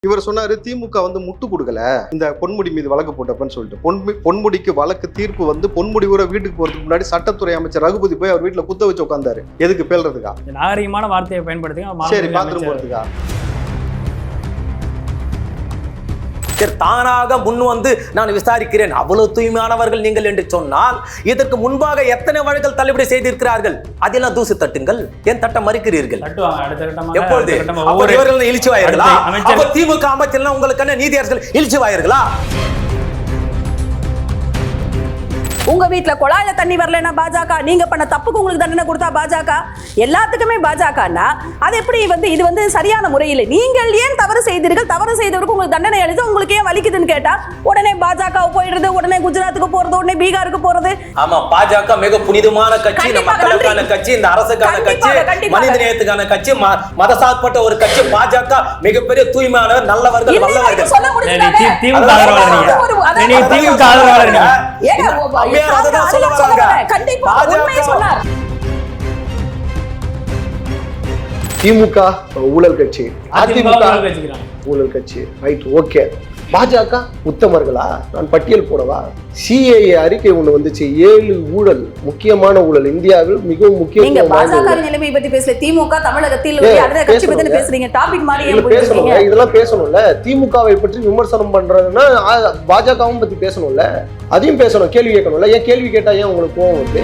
இவர் சொன்னாரு திமுக வந்து முட்டு கொடுக்கல இந்த பொன்முடி மீது வழக்கு போட்டப்பன்னு சொல்லிட்டு பொன்முடிக்கு வழக்கு தீர்ப்பு வந்து பொன்முடி ஊர வீட்டுக்கு போறதுக்கு முன்னாடி சட்டத்துறை அமைச்சர் ரகுபதி போய் அவர் வீட்டுல குத்த வச்சு உட்கார்ந்தாரு. எதுக்கு பேல்றதுக்கா? நாகரிகமான வார்த்தையை பயன்படுத்துங்க. சரி, பாத்ரூம் போறதுக்கா? தானாக முன் வந்து நான் விசாரிக்கிறேன் அவ்வளவு தூய்மையானவர்கள் நீங்கள் என்று சொன்னால் இதற்கு முன்பாக எத்தனை வழக்குகள் தள்ளுபடி செய்திருக்கிறார்கள்? அதெல்லாம் தூசு தட்டுங்கள். ஏன் தட்ட மறுக்கிறீர்கள்? எப்பொழுது இவர்கள் இழிச்சு வாயர்களா? திமுக அமைச்சர் உங்களுக்கு நீதி அரசர்கள் இழிச்சு வாயர்களா? உங்க வீட்டுல குழாயில தண்ணி வரலன்னா பாஜக, நீங்க பண்ண தப்புக்கு உங்களுக்கு தண்டனை கொடுத்தா பாஜக, எல்லாத்துக்குமே பாஜகன்னா அது எப்படி இது வந்து சரியான முறையில் நீங்கள் ஏன் தவறு செய்தீர்கள், தவறு செய்தவருக்கு உங்களுக்கு தண்டனை அளித்து உங்களுக்கு ஏன் வலிக்குதுன்னு கேட்டா உடனே பாஜக போயிடுறது, உடனே குஜராத்துக்கு போறது, உடனே பீகாருக்கு போறது. ஆமா, பாஜக மிக புனிதமான கட்சி, இந்த மக்களுக்கான கட்சி, இந்த அரசுக்கான கட்சி, மனித நேயத்துக்கான கட்சி, மதசார்பற்ற ஒரு கட்சி. பாஜக மிகப்பெரிய தூய்மையானவர், நல்லவர்கள், வல்லவர்கள். திமுக ஊழல் கட்சி, அதிமுக ஊழல் கட்சி, ரைட், ஓகே. பாஜக உத்தமர்களா? நான் பட்டியல் போடவா? சிஏஏ அறிக்கை ஒண்ணு வந்துச்சு, 7 ஊழல், முக்கியமான ஊழல், இந்தியாவில் மிகவும் முக்கிய. பாஜக நிலைமை பத்தி பேசல, திமுக தமிழகத்தில் கட்சி பத்தி பேசுறீங்க, டாபிக் மாதிரி பேசணும். இதெல்லாம் பேசணும்ல. திமுகவை பற்றி விமர்சனம் பண்றதுன்னா பாஜகவும் பத்தி பேசணும்ல, அதையும் பேசணும், கேள்வி கேட்கணும்ல. ஏன் கேள்வி கேட்டா ஏன் உங்களுக்கு கோவம் வருது?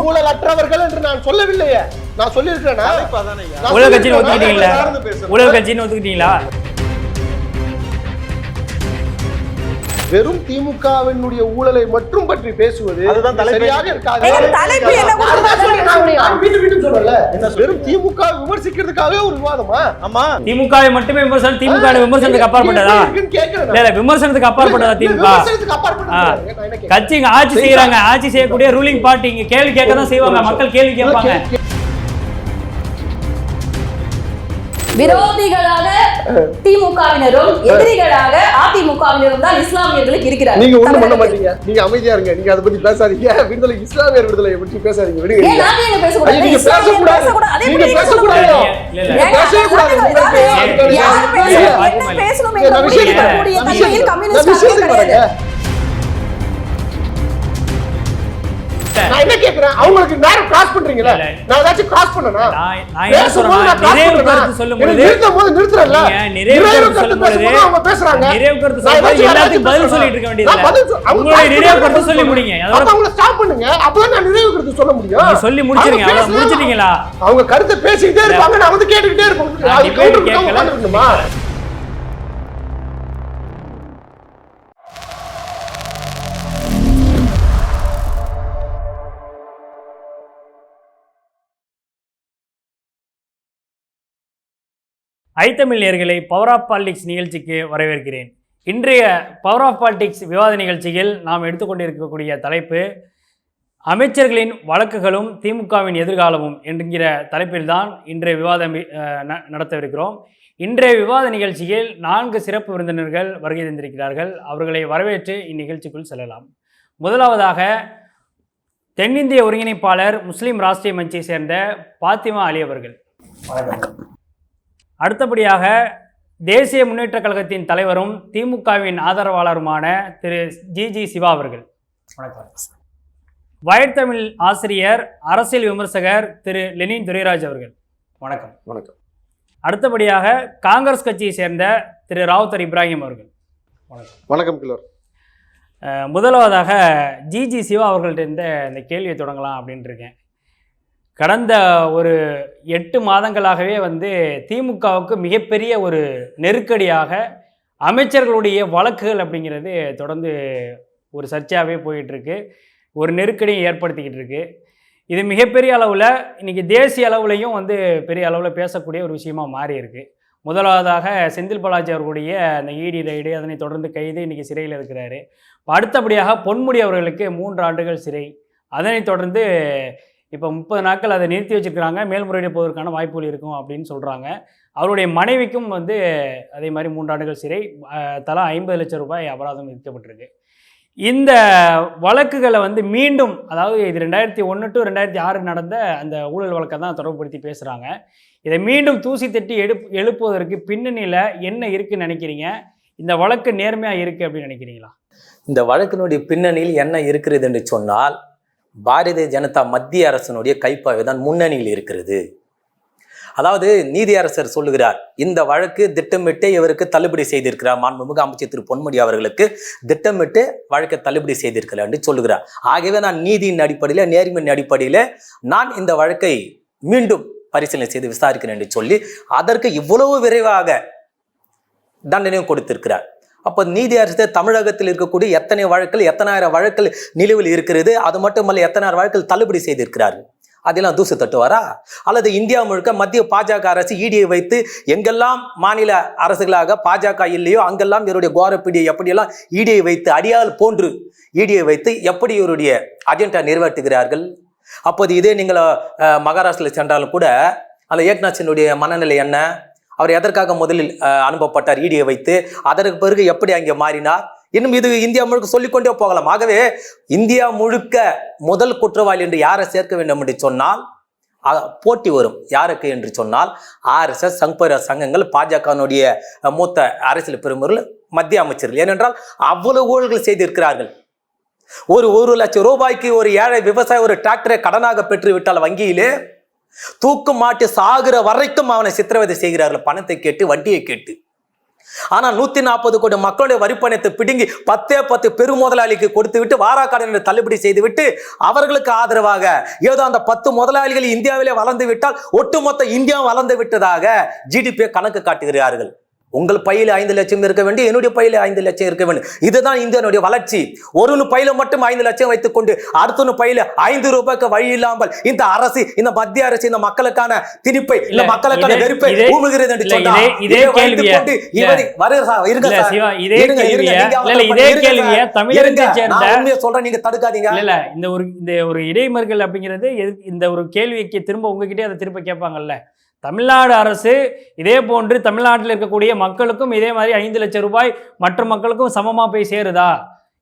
ஊழலற்றவர்கள் என்று நான் சொல்லவில்லையே. நான் சொல்லியிருக்கேனா? ஊழல் கட்சின்னு ஒத்துக்கிட்டீங்களா? ஊழல் கட்சின்னு ஒத்துக்கிட்டீங்களா? வெறும் திமுகவினுடைய ஊழலை மட்டும் பற்றி பேசுவது சரியாக இருக்காது. வெறும் திமுக விமர்சிக்கிறதுக்காக ஒரு விவாதமா? ஆமா, திமுகவை மட்டுமே விமர்சனம், திமுக விமர்சனத்துக்கு அப்பாற்பட்டதா? இல்ல, விமர்சனத்துக்கு அப்பாற்பட்டதா திமுக? கட்சிங்க ஆட்சி செய்யறாங்க, ஆட்சி செய்யக்கூடிய ரூலிங் பார்ட்டி இங்க கேள்வி கேட்க தான் செய்வாங்க, மக்கள் கேள்வி கேட்பாங்க. விரோதிகளாக திமுகவினரும் எதிரிகளாக அதிமுகவினரும் தான் இஸ்லாமியர்களுக்கு இருக்கிறார்கள். நீங்க ஒண்ணும் பண்ண மாட்டீங்க, நீங்க அமைதியா இருங்க, நீங்க அதை பத்தி பேசாதீங்க. விடுதலை, இஸ்லாமியர் விடுதலை பற்றி பேசாதீங்க, விடுங்க. நீங்க பேசக்கூடாது, நீங்க பேசக்கூடாது, நீங்க பேசக்கூடாது, பேசணும் என்ற முடியக்கூடிய தன்மையில் கம்யூனிஸ்ட் கிடையாது. நான் என்ன கேக்குறேன், அவங்களுக்கு நேரம் கிராஸ் பண்றீங்களா? நான் ஏதாச்சும் கிராஸ் பண்ணனா? நான் என்ன சொல்றேன், நிறைவு கருத்து சொல்லும்போது நிறுத்துறல, நிறைவு கருத்து சொல்லும்போது அவங்க பேசுறாங்க, நிறைவு கருத்து சொல்லும்போது எல்லாத்துக்கும் பதில் சொல்லிட்டு இருக்க வேண்டியது. உங்களுடைய நிறைவு கருத்து சொல்லி முடிங்க, அவங்க ஸ்டாப் பண்ணுங்க, அப்பதான் நான் நிறைவு கருத்து சொல்ல முடியும். நீங்க சொல்லி முடிச்சிருங்க, அவ்வளவு முடிச்சிட்டீங்களா? அவங்க கருத்தை பேசிக்கிட்டே இருப்பாங்க, நான் வந்து கேட்டுக்கிட்டே இருப்பேன். அது கேட்கணுமா? ஐத்தமிழ் நேயர்களை பவர் ஆஃப் பாலிடிக்ஸ் நிகழ்ச்சிக்கு வரவேற்கிறேன். இன்றைய பவர் ஆஃப் பாலிடிக்ஸ் விவாத நிகழ்ச்சியில் நாம் எடுத்துக்கொண்டிருக்கக்கூடிய தலைப்பு அமைச்சர்களின் வழக்குகளும் திமுகவின் எதிர்காலமும் என்கிற தலைப்பில்தான் இன்றைய விவாதம் நடத்தவிருக்கிறோம். இன்றைய விவாத நிகழ்ச்சியில் 4 சிறப்பு விருந்தினர்கள் வருகை தந்திருக்கிறார்கள். அவர்களை வரவேற்று இந்நிகழ்ச்சிக்குள் செல்லலாம். முதலாவதாக தென்னிந்திய ஒருங்கிணைப்பாளர் முஸ்லீம் ராஷ்டிரிய மஞ்சை சேர்ந்த பாத்திமா அலி அவர்கள். அடுத்தபடியாக தேசிய முன்னேற்ற கழகத்தின் தலைவரும் திமுகவின் ஆதரவாளருமான திரு ஜி சிவா அவர்கள். வயர்தமிழ் ஆசிரியர், அரசியல் விமர்சகர் திரு லெனின் துரைராஜ் அவர்கள். வணக்கம். வணக்கம். அடுத்தபடியாக காங்கிரஸ் கட்சியை சேர்ந்த திரு ராவுத்தர் இப்ராஹிம் அவர்கள். வணக்கம். வணக்கம் கிலோர். முதலாவதாக ஜி சிவா அவர்கள்ட்ட இந்த கேள்வியை தொடங்கலாம் அப்படின்ட்டு இருக்கேன். கடந்த ஒரு 8 மாதங்களாகவே திமுகவுக்கு மிகப்பெரிய ஒரு நெருக்கடியாக அமைச்சர்களுடைய வழக்குகள் அப்படிங்கிறது தொடர்ந்து ஒரு சர்ச்சையாகவே போயிட்டுருக்கு, ஒரு நெருக்கடியை ஏற்படுத்திக்கிட்டு இருக்கு. இது மிகப்பெரிய அளவில் இன்றைக்கி தேசிய அளவுலையும் பெரிய அளவில் பேசக்கூடிய ஒரு விஷயமாக மாறி இருக்குது. முதலாவதாக செந்தில் பாலாஜி அவர்களுடைய அந்த இடி ரைடு, அதனை தொடர்ந்து கைது, இன்றைக்கி சிறையில் இருக்கிறாரு. அடுத்தபடியாக பொன்முடி அவர்களுக்கு 3 ஆண்டுகள் சிறை, அதனை தொடர்ந்து இப்போ 30 நாட்கள் அதை நிறுத்தி வச்சுருக்கிறாங்க, மேல்முறையீடு போவதற்கான வாய்ப்புகள் இருக்கும் அப்படின்னு சொல்கிறாங்க. அவருடைய மனைவிக்கும் அதே மாதிரி 3 ஆண்டுகள் சிறை, தலா 50 லட்சம் ரூபாய் அபராதம் விதிக்கப்பட்டிருக்கு. இந்த வழக்குகளை வந்து மீண்டும், அதாவது இது 2001 to 2006 நடந்த அந்த ஊழல் வழக்கை தான் தொடர்புபடுத்தி பேசுகிறாங்க. இதை மீண்டும் தூசி தட்டி எழுப்புவதற்கு பின்னணியில் என்ன இருக்குன்னு நினைக்கிறீங்க? இந்த வழக்கு நேர்மையாக இருக்குது அப்படின்னு நினைக்கிறீங்களா? இந்த வழக்கினுடைய பின்னணியில் என்ன இருக்கிறது என்று சொன்னால், பாரதிய ஜனதா மத்திய அரசினுடைய கைப்பாவை தான் முன்னணியில் இருக்கிறது. அதாவது நீதியரசர் சொல்லுகிறார், இந்த வழக்கு திட்டமிட்டு இவருக்கு தள்ளுபடி செய்திருக்கிறார், மாண்புமிகு அமைச்சர் திரு பொன்முடி அவர்களுக்கு திட்டமிட்டு வழக்கை தள்ளுபடி செய்திருக்கிறார் என்று சொல்லுகிறார். ஆகவே நான் நீதியின் அடிப்படையில், நேர்மையின் அடிப்படையில் நான் இந்த வழக்கை மீண்டும் பரிசீலனை செய்து விசாரிக்கிறேன் என்று சொல்லி அதற்கு இவ்வளவு விரைவாக தண்டனையும் கொடுத்திருக்கிறார். அப்போ நீதியரசு தமிழகத்தில் இருக்கக்கூடிய எத்தனை வழக்குகள், எத்தனாயிரம் வழக்குகள் நிலுவில் இருக்கிறது, அது மட்டுமல்ல எத்தனாயிரம் வழக்குகள் தள்ளுபடி செய்திருக்கிறார்கள், அதெல்லாம் தூசு தட்டுவாரா? அல்லது இந்தியா முழுக்க மத்திய பாஜக அரசு இடியை வைத்து எங்கெல்லாம் மாநில அரசுகளாக பாஜக இல்லையோ அங்கெல்லாம் இவருடைய கோரப்பிடியை எப்படியெல்லாம் இடியை வைத்து அடியால் போன்று இடியை வைத்து எப்படி இவருடைய அஜெண்டா நிறைவேற்றுகிறார்கள்? அப்போது இதே நீங்கள் மகாராஷ்டிராவில் சென்றாலும் கூட அந்த ஏக்நாத் மனநிலை என்ன? அவர் எதற்காக முதலில் அனுப்பப்பட்டார் இடியை வைத்து, அதற்கு பிறகு எப்படி அங்கே மாறினார்? இன்னும் இது இந்தியா முழுக்க சொல்லிக்கொண்டே போகலாம். ஆகவே இந்தியா முழுக்க முதல் குற்றவாளி என்று யாரை சேர்க்க வேண்டும் என்று சொன்னால் போட்டி வரும். யாருக்கு என்று சொன்னால் RSS, சங் பரிவார் சங்கங்கள், பாஜகனுடைய மூத்த அரசியல் பெருமர்கள், மத்திய அமைச்சர்கள். ஏனென்றால் அவ்வளவு ஊழல்கள் செய்திருக்கிறார்கள். ஒரு லட்சம் ரூபாய்க்கு ஒரு ஏழை விவசாயி ஒரு டிராக்டரை கடனாக பெற்று விட்டால் வங்கியிலே தூக்கு மாட்டி சாகுற வரைக்கும் அவனை சித்திரவதை செய்கிறார்கள், பணத்தை கேட்டு, வட்டியை கேட்டு. ஆனால் 140 கோடி மக்களுடைய வரிப்பணத்தை பிடுங்கி 10 பெருமுதலாளிக்கு கொடுத்து விட்டு வாராக்கடன் தள்ளுபடி செய்து விட்டு அவர்களுக்கு ஆதரவாக ஏதோ அந்த 10 முதலாளிகள் இந்தியாவிலே வளர்ந்து விட்டால் ஒட்டுமொத்த இந்தியா வளர்ந்து விட்டதாக GDP கணக்கு காட்டுகிறார்கள். உங்கள் பையில 5 லட்சம் இருக்க வேண்டும், என்னுடைய பையில 5 லட்சம் இருக்க வேண்டும். இதுதான் இந்தியாவுடைய வளர்ச்சி. ஒரு பையில மட்டும் 5 லட்சம் வைத்துக் கொண்டு அடுத்த பையில 5 ரூபாய்க்கு வழி இல்லாமல் இந்த அரசு, இந்த மத்திய அரசு இந்த மக்களுக்கான திணிப்பை, இந்த மக்களுக்கான வெறுப்பை ஊமுகிறது என்று சொன்னார். இதே கேள்வியை சொல்றேன், நீங்க தடுக்காதீங்க. இல்ல இந்த ஒரு இடைமறிகள் அப்படிங்கிறது இந்த ஒரு கேள்விக்கு திரும்ப உங்ககிட்டே அதை திரும்ப கேட்பாங்கல்ல. தமிழ்நாடு அரசு இதே போன்று தமிழ்நாட்டில் இருக்கக்கூடிய மக்களுக்கும் இதே மாதிரி 5 லட்சம் ரூபாய் மற்ற மக்களுக்கும் சமமா போய் சேருதா?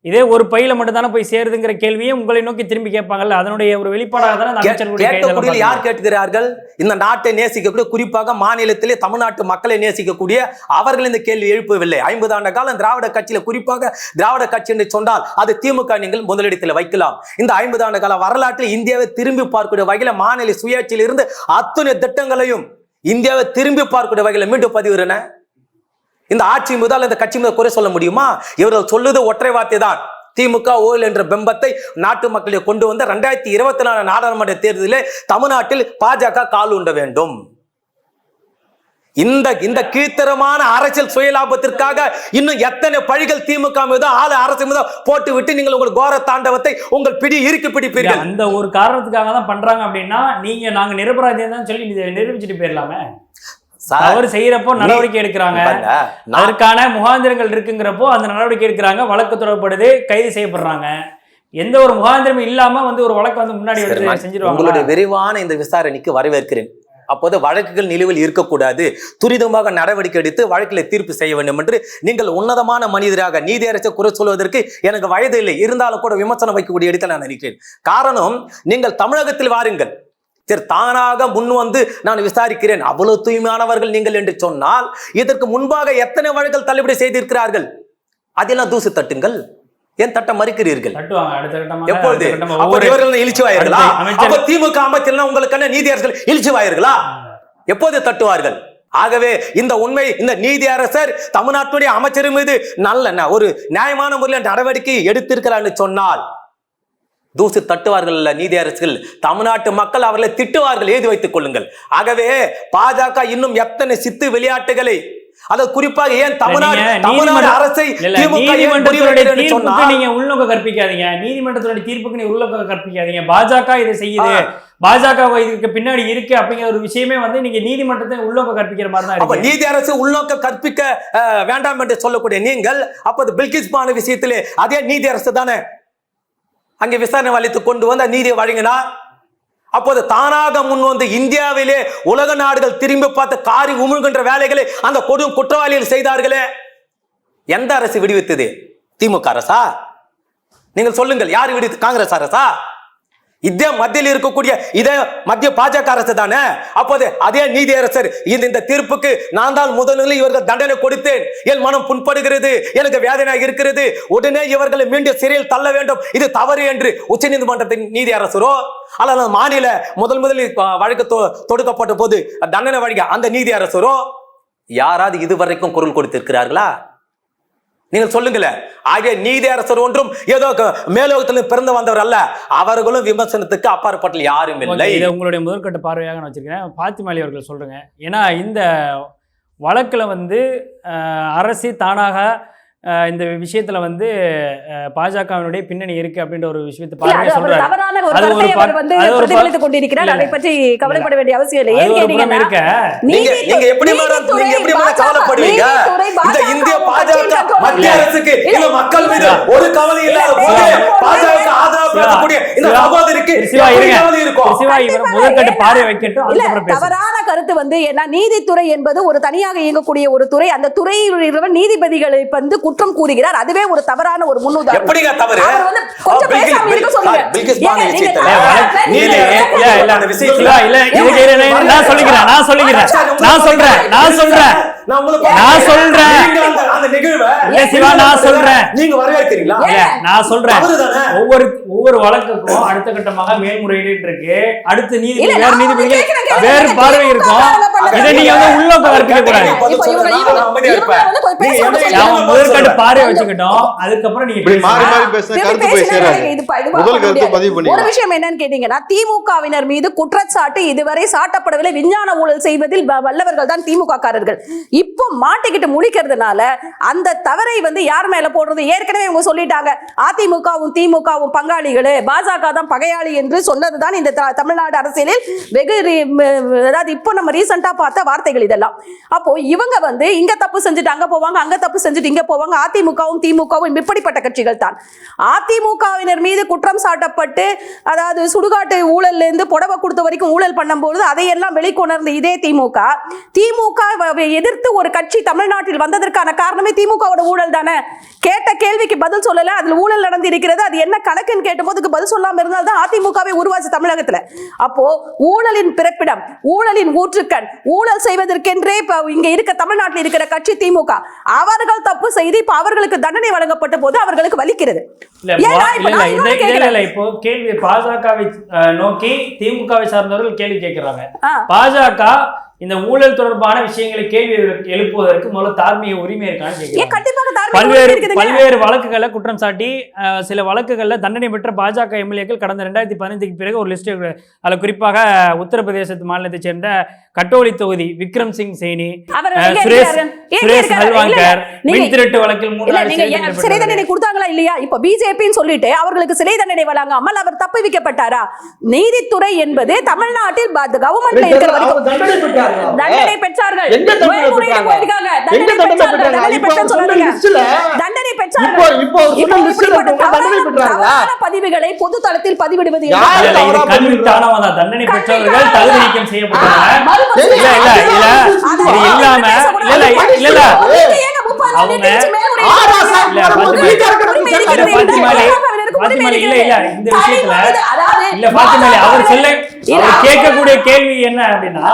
இதே ஒரு பையில மட்டும் தானே போய் சேருதுங்கிற கேள்வியை உங்களை நோக்கி திரும்பி கேட்பாங்கல்ல. அதனுடைய ஒரு வெளிப்பாடாக தானே யார் கேட்கிறார்கள்? இந்த நாட்டை நேசிக்கக்கூடிய, குறிப்பாக மாநிலத்திலே தமிழ்நாட்டு மக்களை நேசிக்கக்கூடிய அவர்கள் இந்த கேள்வி எழுப்பவில்லை. 50 ஆண்டு காலம் திராவிட கட்சியில, குறிப்பாக திராவிட கட்சி என்று சொன்னால் அது திமுக நீங்கள் முதலிடத்தில் வைக்கலாம். இந்த 50 ஆண்டு கால வரலாற்றில் இந்தியாவை திரும்பி பார்க்கக்கூடிய வகையில மாநில சுயாட்சியில் இருந்து அத்தனை திட்டங்களையும் இந்தியாவை திரும்பி பார்க்கக்கூடிய வகையில மீண்டும் பதிவுறன. இந்த ஆட்சி முதல் இந்த கட்சி முதல் குறை சொல்ல முடியுமா? இவர்கள் சொல்லுது ஒற்றை வார்த்தை தான். திமுக ஊழல் என்ற பிம்பத்தை நாட்டு மக்களை கொண்டு வந்த 2024 நாடாளுமன்ற தேர்தலில் தமிழ்நாட்டில் பாஜக கால் உண்ட வேண்டும். இந்த கீழ்த்தரமான அரசியல் சுயலாபத்திற்காக இன்னும் எத்தனை பழிகள் திமுக மீது, அரசு மீது போட்டு விட்டு நீங்கள் உங்கள் கோர தாண்டவத்தை உங்கள் பிடி இறுக்கி பிடிப்பீர்கள். அந்த ஒரு காரணத்துக்காக தான் பண்றாங்க அப்படின்னா நீங்க நாங்க நிரபராதியம் தான் சொல்லி நிரூபிச்சுட்டு போயிடலாமே. தவறு செய்யறப்போ நடவடிக்கை எடுக்கிறாங்க, அதற்கான முகாந்திரங்கள் இருக்குங்கிறப்போ அந்த நடவடிக்கை எடுக்கிறாங்க, வழக்கு தொடரப்படுது, கைது செய்யப்படுறாங்க. எந்த ஒரு முகாந்திரமும் இல்லாம ஒரு வழக்கு முன்னாடி செஞ்சிருவாங்க. உங்களுடைய விரைவான இந்த விசாரணைக்கு வரவேற்கிறேன். அப்போது வழக்குகள் நிலுவில் இருக்கக்கூடாது, துரிதமாக நடவடிக்கை எடுத்து வழக்கில் தீர்ப்பு செய்ய வேண்டும் என்று நீங்கள் உன்னதமான மனிதராக நீதியரசை குறை சொல்வதற்கு எனக்கு வயது இல்லை, இருந்தாலும் கூட விமர்சனம் வைக்கக்கூடிய இடத்தில் நான் நினைக்கிறேன். காரணம், நீங்கள் தமிழகத்தில் வாருங்கள், சரி தானாக முன் வந்து நான் விசாரிக்கிறேன், அவ்வளவு தூய்மையானவர்கள் நீங்கள் என்று சொன்னால் இதற்கு முன்பாக எத்தனை வழக்குகள் தள்ளுபடி செய்திருக்கிறார்கள், அதெல்லாம் தூசு தட்டுங்கள். ஏன் தட்ட மறுக்கிறீர்கள்? எப்பொழுது இழிச்சுவாயர்களா? திமுக அமைச்சர் உங்களுக்கு நீதியரசர்கள் இழிச்சுவாயர்களா? எப்போது தட்டுவார்கள்? ஆகவே இந்த உண்மை, இந்த நீதியரசர் தமிழ்நாட்டுடைய அமைச்சர் மீது நல்ல ஒரு நியாயமான முறையில் நடவடிக்கை எடுத்திருக்கிறார் என்று சொன்னால் தூசு தட்டுவார்கள் அல்ல நீதியரசர்கள், தமிழ்நாட்டு மக்கள் அவர்களை திட்டுவார்கள், எழுதி வைத்துக் கொள்ளுங்கள். ஆகவே பாஜக இன்னும் எத்தனை சித்து விளையாட்டுகளை, அது குறிப்பாக ஏன் தமிழ்நாடு அரசை நீங்க உள்நோக்க கற்பிக்காதீங்க, நீதிமன்றத்தினுடைய தீர்ப்புக்கு நீங்க உள்நோக்க கற்பிக்காதீங்க. பாஜக இதை செய்யுது, பாஜக இதுக்கு பின்னாடி இருக்கு அப்படிங்கிற ஒரு விஷயமே நீங்க நீதிமன்றத்தை உள்நோக்க கற்பிக்கிற மாதிரி தான் இருக்கு. நீதி அரசு உள்நோக்க கற்பிக்க வேண்டாம் என்று சொல்லக்கூடிய நீங்கள் அப்போது பில்கிஸ் பானு விஷயத்திலே அதே நீதி அரசு தானே அங்கே விசாரணை அளித்து கொண்டு வந்து நீதியை வழங்கினார். அப்போது தானாக முன் வந்து இந்தியாவிலே உலக நாடுகள் திரும்பி பார்த்து காரி உமிழ்கின்ற வேலைகளை அந்த கொடும் குற்றவாளிகள் செய்தார்களே, எந்த அரசு விடுவித்தது? திமுக அரசா? நீங்கள் சொல்லுங்கள், யார் வீடு? காங்கிரஸ் அரசா? இதே மத்தியில் இருக்கக்கூடிய இதே மத்திய பாஜக அரசு தானே. அப்போது அதே நீதியரசர் இந்த தீர்ப்புக்கு நான் தான் முதலில் இவர்கள் தண்டனை கொடுத்தேன், என் மனம் புண்படுகிறது, எனக்கு வேதனையாக இருக்கிறது, உடனே இவர்களை மீண்டும் சிறையில் தள்ள வேண்டும், இது தவறு என்று உச்ச நீதிமன்றத்தின் நீதியரசரோ அல்லது மாநில முதலில் வழக்கு தொடுக்கப்பட்ட போது தண்டனை வழங்க அந்த நீதியரசரோ யாராவது இதுவரைக்கும் குரல் கொடுத்திருக்கிறார்களா? நீங்கள் சொல்லுங்களேன். ஆகிய நீதியரசர் ஒன்றும் ஏதோ மேலோகத்தில் பிறந்து வந்தவர் அல்ல, அவர்களும் விமர்சனத்துக்கு அப்பாற்பட்ட யாரும் இல்லை. இதை உங்களுடைய முதற்கட்ட பார்வையாக நான் வச்சிருக்கிறேன். பாத்திமா அலி அவர்கள் சொல்றேங்க. ஏன்னா இந்த வழக்கில் வந்து அரசு தானாக இந்த விஷயத்துல வந்து பாஜகவினுடைய பின்னணி இருக்கு அப்படின்ற ஒரு விஷயத்தை பார்வையை சொல்றாரு. அதை பற்றி கவலைப்பட வேண்டிய அவசியம் இல்லை. ஏன் கேட்டீங்கன்னா நீங்க எப்படி கவலைப்படுவீங்க? இந்த இந்திய பாஜக மத்திய அரசுக்கு இந்த மக்கள் மீது ஒரு கவலை இல்லாத போது பாஜக ஆதரவு பேசக்கூடிய இந்த சகோதரிக்கு கவலை இருக்கும். முதற்கட்ட பார்வை வைக்கட்டும். தவறான கருத்து வந்து ஏன்னா நீதித்துறை என்பது ஒரு தனியாக இயங்கக்கூடிய ஒரு துறை. அந்த துறையில் நீதிபதிகளை வந்து குற்றம் கூறுகிறார். அதுவே ஒரு தவறான ஒரு முன்னுதாரணம். எப்படிங்க தவறு? அவர் வந்து கொஞ்சம் பேசாம இருக்க சொல்லுங்க. நான் சொல்றேன் ஒவ்வொரு வழக்குக்கும் அடுத்த கட்டமாக மேல்முறையீடு இருக்கு. அடுத்து நீதிபதி வேறு நீதிபதிகள் வேறு பார்வை இருக்கும். இதை நீங்க வந்து உள்ள இருக்க கூடாது. முதற்கட்ட பார்வை வச்சுக்கிட்டோம். அதுக்கப்புறம் நீங்க ஒரு விஷயம் என்னன்னு கேட்டீங்கன்னா திமுகவினர் மீது குற்றச்சாட்டு இதுவரை சாட்டப்படவில்லை. விஞ்ஞான ஊழல் செய்வதில் வல்லவர்கள் தான் திமுக காரர்கள். இப்போ மாட்டிக்கிட்டு முழிக்கிறதுனால அந்த தவறை வந்து யார் மேல போடுறது? ஏற்கனவே இவங்க சொல்லிட்டாங்க, அதிமுகவும் திமுகவும் பங்காளிகளே, பாஜக தான் பகையாளி என்று சொன்னதுதான் இந்த தமிழ்நாடு அரசியலில் வெகு அதாவது இப்போ நம்ம ரீசெண்டா பார்த்த வார்த்தைகள் இதெல்லாம். அப்போ இவங்க வந்து இங்க தப்பு செஞ்சுட்டு அங்க போவாங்க, அங்க தப்பு செஞ்சுட்டு இங்க போவாங்க. அதிமுகவும் திமுகவும் இப்படிப்பட்ட கட்சிகள் தான். அதிமுகவினர் மீது குற்றம் சாட்டப்பட்டு அதாவது சுடுகாட்டு ஊழல்ல இருந்து புடவை கொடுத்த வரைக்கும் ஊழல் பண்ணும்போது அதையெல்லாம் வெளிக்கொணர்ந்த இதே திமுக எதிர்த்து ஒரு கட்சி தமிழ்நாட்டில் வந்ததற்கான காரணமே திமுகவோட ஊழல் தானே. கேட்ட கேள்விக்கு பதில் சொல்லல, அதுல ஊழல் நடந்து இருக்கிறது, அது என்ன கணக்குன்னு கேட்டபோதுக்கு பதில் சொல்லாம இருந்தால் தான் அதிமுகவை உருவாச்சு தமிழகத்துல. அப்போ ஊழலின் பிறப்பிடம், ஊழலின் ஊற்றுக்கண், ஊழல் செய்வதற்கென்றே இங்க இருக்க தமிழ்நாட்டில் இருக்கிற கட்சி திமுக. அவர்கள் தப்பு செய்து இப்ப அவர்களுக்கு தண்டனை வழங்கப்பட்ட போது அவர்களுக்கு வலிக்கிறது. இப்போ கேள்வி பாஜகவை நோக்கி திமுகவை சார்ந்தவர்கள் கேள்வி கேட்கிறாங்க. பாஜக இந்த ஊழல் தொடர்பான விஷயங்களை கேள்வி எழுப்புவதற்கு முதல்ல தார்மீக உரிமை இருக்கான்னு பல்வேறு வழக்குகளை குற்றம் சாட்டி சில வழக்குகள்ல தண்டனை பெற்ற பாஜக எம்எல்ஏக்கள் கடந்த 2015 பிறகு ஒரு லிஸ்ட், அதுல குறிப்பாக உத்தரப்பிரதேச மாநிலத்தை சேர்ந்த கட்டோலி தொகுதி விக்ரம் சிங் சேனி, சுரேஷ் ஹல்வாங்கர் மின் திருட்டு வழக்கில் 3 சிறை தண்டனை கொடுத்தாங்களா இல்லையா? இப்ப பிஜேபின்னு சொல்லிட்டு அவர்களுக்கு சிறை தண்டனை வழங்காமல் அவர் தப்புவிக்கப்பட்டாரா? நீதித்துறை என்பது தமிழ்நாட்டில் கவர்மெண்ட்ல இருக்கிற வரைக்கும் தண்டனை பெற்றார்கள். பதிவுகளை பொது தளத்தில் பதிவிடுவது தண்டனை பெற்றவர்கள் தகுதி நீக்கம் செய்யப்பட்டாங்க. கேட்கக்கூடிய கேள்வி என்ன அப்படின்னா,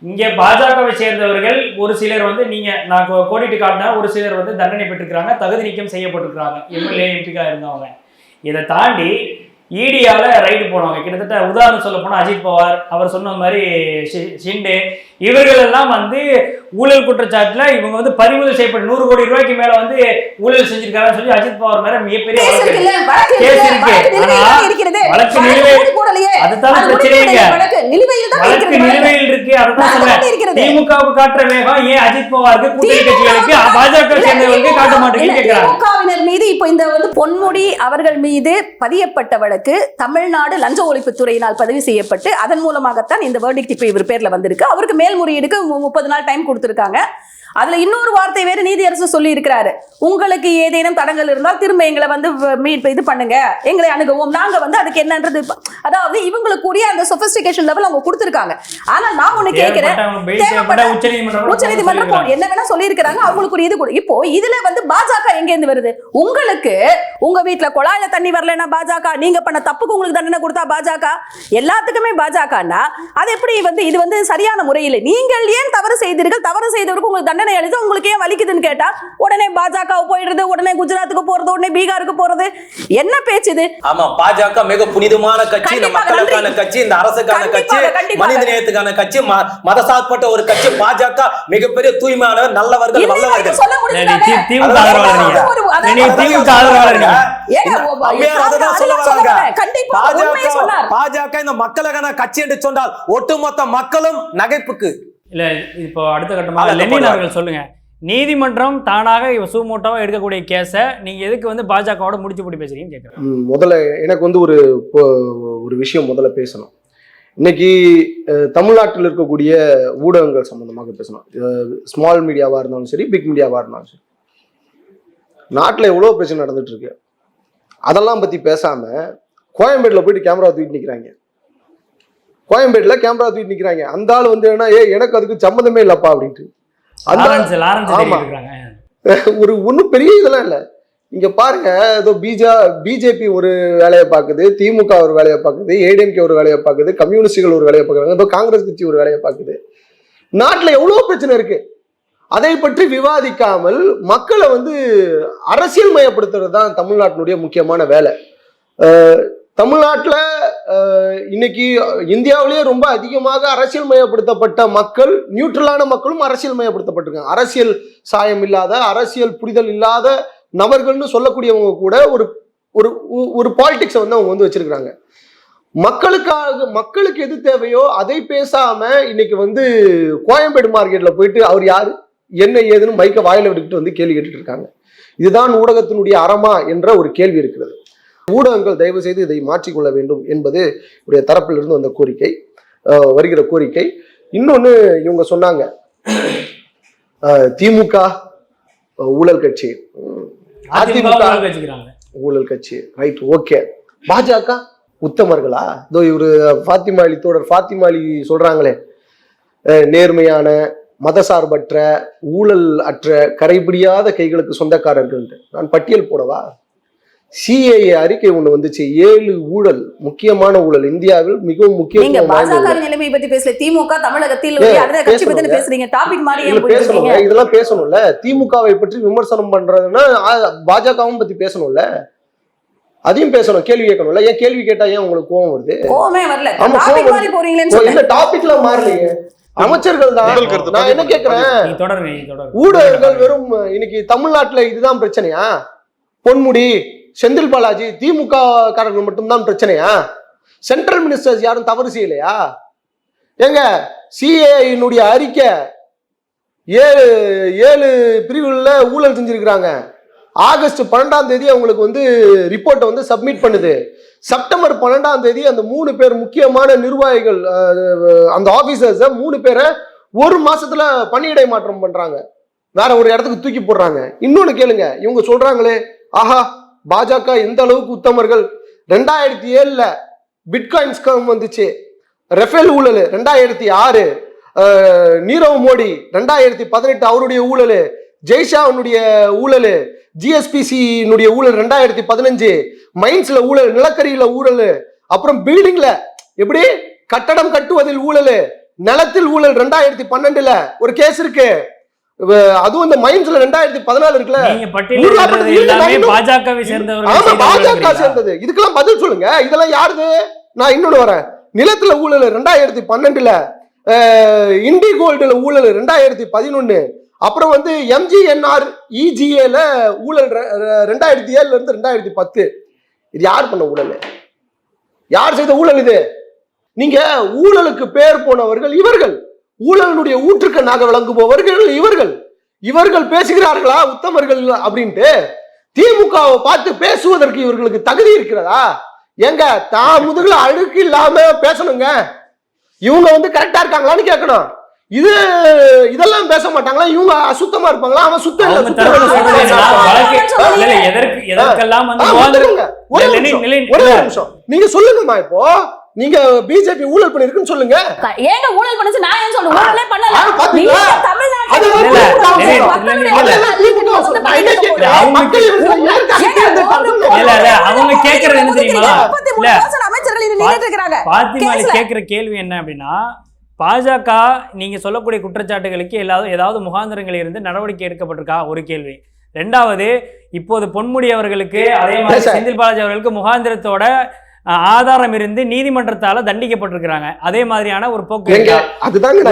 இங்கே பாஜகவை சேர்ந்தவர்கள் ஒரு சிலர் வந்து நான் கோடிட்டு காட்டினா ஒரு சிலர் வந்து தண்டனை பெற்றிருக்கிறாங்க, தகுதி நீக்கம் செய்யப்பட்டிருக்கிறாங்க, எம்எல்ஏ எம்பிக்கா இருந்தவங்க. இதை தாண்டி ஈடியால ரைடு போனவங்க கிட்டத்தட்ட உதாரணம் சொல்ல போனா அஜித் பவார், அவர் சொன்ன மாதிரி ஷிண்டே, இவர்கள் எல்லாம் வந்து ஊழல் குற்றச்சாட்டுல இவங்க வந்து பறிமுதல் செய்யப்பட்ட 100 கோடி ரூபாய்க்கு மேல வந்து ஊழல் செஞ்சிருக்காங்கன்னு சொல்லி அஜித் பவார் மேல மிகப்பெரிய வழக்கு இருக்கு. வழக்கு நிலுவையில், அதுதான் பிரச்சனைங்க, வழக்கு நிலுவையில் இருக்கு. அதுதான் சொல்றேன், திமுகவுக்கு காட்டுற வேகம் ஏன் அஜித் பவாருக்கு கூட்டணி கட்சிகளுக்கு பாஜக சேர்ந்தவர்களுக்கு காட்ட மாட்டேங்குன்னு கேட்கிறாங்க. திமுகவினர் மீது இப்ப இந்த வந்து பொன்முடி அவர்கள் மீது பதியப்பட்ட வழக்கு தமிழ்நாடு லஞ்ச ஒழிப்பு துறையினால் பதிவு செய்யப்பட்டு அதன் மூலமாகத்தான் இந்த வேர்டிக்ட் இப்ப இவர் பேர்ல வந்திருக்கு. அவருக்கு மேல்முறையீடுக்கு 30 நாள் டைம் கொடுத்திருக்காங்க. அதுல இன்னொரு வார்த்தை வேற நீதியரசர் சொல்லி இருக்கிறாரு, உங்களுக்கு ஏதேனும் தடங்கள் இருந்தால் திரும்ப எங்களை வந்து இது பண்ணுங்க, எங்களை அணுகவும், நாங்க வந்து அதுக்கு என்னன்றது. அதாவது இவங்களுக்குரிய அந்த சொபிஸ்டிகேஷன் லெவல் அவங்க கொடுத்திருக்காங்க. ஆனா நான் ஒண்ணு கேட்கிறேன், உச்சநீதிமன்றம் என்ன வேணா சொல்லி இருக்கிறாங்க, அவங்களுக்குரிய இது. இப்போ இதுல வந்து பாஜக எங்க இருந்து வருது? உங்களுக்கு உங்க வீட்டுல குழாயில தண்ணி வரலன்னா பாஜக, நீங்க பண்ண தப்புக்கு உங்களுக்கு தண்டனை கொடுத்தா பாஜக, எல்லாத்துக்குமே பாஜகன்னா அது எப்படி வந்து இது வந்து சரியான முறையில் நீங்கள் ஏன் தவறு செய்தீர்கள், தவறு செய்தவருக்கு உங்களுக்கு தண்டனை அளித்து உங்களுக்கு ஏன் வலிக்குதுன்னு கேட்டா உடனே பாஜக போயிடுறது, உடனே குஜராத்துக்கு போறது, உடனே பீகாருக்கு போறது, என்ன பேச்சு இது? ஆமா, பாஜக மிக புனிதமான கட்சி, இந்த மக்களுக்கான கட்சி, இந்த அரசுக்கான கட்சி, மனிதநேயத்துக்கான கட்சி, மதசார்பற்ற ஒரு கட்சி. பாஜக மிகப்பெரிய தூய்மையானவர், நல்லவர்கள், வல்லவர்கள். பாஜக இந்த மக்களுக்கான கட்சி என்று சொன்னால் ஒட்டுமொத்த மக்களும் நகைப்புக்கு இல்ல. இப்போ அடுத்த கட்டமாக லெனின் அவர்கள் சொல்லுங்க, நீதிமன்றம் தானாக சூமோட்டோவா எடுக்கக்கூடிய கேஸை நீங்க எதுக்கு வந்து பாஜகவோட முடிச்சு போட்டு பேசுறீங்கன்னு கேட்குறேன். முதல்ல எனக்கு வந்து ஒரு விஷயம் முதல்ல பேசணும். இன்னைக்கு தமிழ்நாட்டில் இருக்கக்கூடிய ஊடகங்கள் சம்பந்தமாக பேசணும். ஸ்மால் மீடியாவா இருந்தாலும் சரி, பிக் மீடியாவா இருந்தாலும் சரி, நாட்டில் எவ்வளோ பிரச்சனை நடந்துட்டு இருக்கு, அதெல்லாம் பத்தி பேசாம கோயம்பேடுல போயிட்டு கேமரா தூக்கிட்டு நிற்கிறாங்க. கோயம்பேடுல கேமரா தூக்கிட்டு நிற்கிறாங்க. அந்த ஆள் வந்து என்ன, எனக்கு அதுக்கு சம்மந்தமே இல்லப்பா அப்படின்ட்டு. ஒரு ஒன்றும் பெரிய இதெல்லாம் இல்லை. இங்க பாருங்க, ஏதோ பிஜேபி ஒரு வேலையை பார்க்குது, திமுக ஒரு வேலையை பார்க்குது, ஏடிஎம்கே ஒரு வேலையை பார்க்குது, கம்யூனிஸ்டுகள் ஒரு வேலையை பார்க்குறாங்க, ஏதோ காங்கிரஸ் கட்சி ஒரு வேலையை பார்க்குது. நாட்டில் எவ்வளோ பிரச்சனை இருக்கு, அதை பற்றி விவாதிக்காமல் மக்களை வந்து அரசியல் மயப்படுத்துறது தான் தமிழ்நாட்டினுடைய முக்கியமான வேலை. தமிழ்நாட்டில் இன்னைக்கு இந்தியாவிலேயே ரொம்ப அதிகமாக அரசியல் மயப்படுத்தப்பட்ட மக்கள், நியூட்ரலான மக்களும் அரசியல் மயப்படுத்தப்பட்டிருக்காங்க. அரசியல் சாயம் இல்லாத, அரசியல் புரிதல் இல்லாத நபர்கள்னு சொல்லக்கூடியவங்க கூட ஒரு பாலிடிக்ஸை வந்து அவங்க வந்து வச்சிருக்கிறாங்க. மக்களுக்கு எது தேவையோ அதை பேசாம இன்னைக்கு வந்து கோயம்பேடு மார்க்கெட்ல போயிட்டு அவர் யாரு என்ன ஏதுன்னு மைக்க வாயில விட்டுக்கிட்டு வந்து கேள்வி கேட்டுட்டு இருக்காங்க. இதுதான் ஊடகத்தினுடைய அறமா என்ற ஒரு கேள்வி இருக்கிறது. ஊடகங்கள் தயவு செய்து இதை மாற்றிக்கொள்ள வேண்டும் என்பது உடைய தரப்பிலிருந்து வந்த கோரிக்கை, வருகிற கோரிக்கை. இன்னொன்னு இவங்க சொன்னாங்க, திமுக ஊழல் கட்சி, அதிமுக ஊழல் கட்சி, ரைட், ஓகே. பாஜக உத்தமர்களா? இதோ இவரு தோழர் ஃபாத்திமா அலி சொல்றாங்களே, நேர்மையான, மதசார்பற்ற, ஊழல் அற்ற, கரைபிடியாத கைகளுக்கு சொந்தக்காரர்கள். நான் பட்டியல் போடவா? சிஏஏ அறிக்கை ஒண்ணு வந்துச்சு, 7 ஊழல், முக்கியமான ஊழல், இந்தியாவில் மிகவும் முக்கியமான நிலைமை பத்தி பேசல. திமுக தமிழகத்தில் இதெல்லாம் பேசணும்ல. திமுகவை பற்றி விமர்சனம் பண்றதுன்னா பாஜகவும் பத்தி பேசணும்ல, அதையும் பேசணும், கேள்வி கேட்கணும்ல. ஏன் கேள்வி கேட்டா ஏன் உங்களுக்கு கோவம் வருது? இந்த டாபிக்ல மாறலையே, அமைச்சர்கள் தான். நான் என்ன கேட்கிறேன், ஊடகங்கள் வெறும் இன்னைக்கு தமிழ்நாட்டுல இதுதான் பிரச்சனையா? பொன்முடி, செந்தில் பாலாஜி, திமுக காரர்கள் மட்டும்தான் பிரச்சனையா? சென்ட்ரல் மினிஸ்டர்ஸ் யாரும் தவறு செய்யலையா? ஏங்க, சிஏனுடைய அறிக்கை 7 பிரிவுல ஊழல் செஞ்சிருக்கிறாங்க. ஆகஸ்ட் 12ஆம் தேதி அவங்களுக்கு வந்து ரிப்போர்ட்டை வந்து சப்மிட் பண்ணுது. செப்டம்பர் 12ஆம் தேதி அந்த 3 பேர் முக்கியமான நிர்வாகிகள், அந்த ஆபீசர்ஸ் 3 பேரை 1 மாசத்துல பணியிடை மாற்றம் பண்றாங்க, வேற ஒரு இடத்துக்கு தூக்கி போடுறாங்க. இன்னொன்னு கேளுங்க, இவங்க சொல்றாங்களே, ஆஹா பாஜக எந்த அளவுக்கு உத்தமர்கள். 2007ல பிட்காயின் ஸ்கேம் வந்துச்சு, ரஃபேல் ஊழல் 2006, நீரவ் மோடி 2018 அவருடைய ஊழல், ஜெய்ஷாவுடைய ஊழல், ஜிஎஸ்பிசி ஊழல் 2015, மைன்ஸ்ல ஊழல், நிலக்கரியில ஊழல், அப்புறம் பில்டிங்ல எப்படி கட்டடம் கட்டுவதில் ஊழல், நிலத்தில் ஊழல் 2012ல ஒரு கேஸ் இருக்கு. அதுவும் இந்த மைன்ஸ்ல 2014 இருக்குல்ல, பாஜகவை சேர்ந்தவர்கள். ஆமா, பாஜக சேர்ந்தது. இதுக்கெல்லாம் பதில் சொல்லுங்க. இதெல்லாம் யாருது? நான் இன்னொன்னு வரேன். நிலத்துல ஊழல் 2012ல, இண்டி கோல்டுல ஊழல் 2011, அப்புறம் வந்து எம்ஜிஎன்ஆர் இஜிஏல ஊழல் 2007ல இருந்து 2010. இது யார் பண்ண ஊழல்? யார் செய்த ஊழல் இது? நீங்க ஊழலுக்கு பேர் போனவர்கள் இவர்கள், ஊழலுடைய ஊற்றுக்கண்ணாக விளங்குபவர்கள் இவர்கள் பேசுகிறார்களா உத்தமர்கள் அப்படின்ட்டு? திமுகவை பார்த்து பேசுவதற்கு இவர்களுக்கு தகுதி இருக்கிறதா? எங்க தான் முதுகுல அழுக்கு இல்லாம பேசணுங்க. இவங்க வந்து கரெக்டா இருக்காங்களான்னு கேட்கணும். இதெல்லாம் பேச மாட்டாங்களா? இவங்க அசுத்தமா இருப்பாங்களா? அவன் சுத்தம் இல்ல, அவங்க சுத்தம் தரப்புல இல்ல. சொல்றது என்னன்னா, சொல்றீங்க. இல்ல, எதற்கெல்லாம் வந்து ஒத்துக்கோங்க. ஒரே நிமிஷம். நீங்க சொல்லுங்கம்மா, இப்போ நீங்க பிஜேபி ஊழல் பண்ணிருக்குன்னு சொல்லுங்க. ஏங்க ஊழல் பண்ணுச்சு? நான் ஏன் சொல்றேன்? ஊழலே பண்ணல. பாத்தீங்களா? நீங்க தமிழ்நாட்டுல அது இல்ல, அவங்க கேக்குறது என்ன தெரியுமா? அமைச்சர்கள் இது நின்னுட்டு இருக்காங்க. பாத்திமாலி கேக்குற கேள்வி என்ன அப்படின்னா, பாஜக நீங்க சொல்லக்கூடிய குற்றச்சாட்டுகளுக்கு ஏதாவது முகாந்திரங்கள் இருந்து நடவடிக்கை எடுக்கப்பட்டிருக்கா? ஒரு கேள்வி. ரெண்டாவது, இப்போது பொன்முடி அவர்களுக்கு அதே மாதிரி செந்தில் பாலாஜி அவர்களுக்கு முகாந்திரத்தோட ஆதாரம் இருந்து நீதிமன்றத்தால தண்டிக்கப்பட்டிருக்கிறாங்க. அதே மாதிரியான ஒரு போக்கு.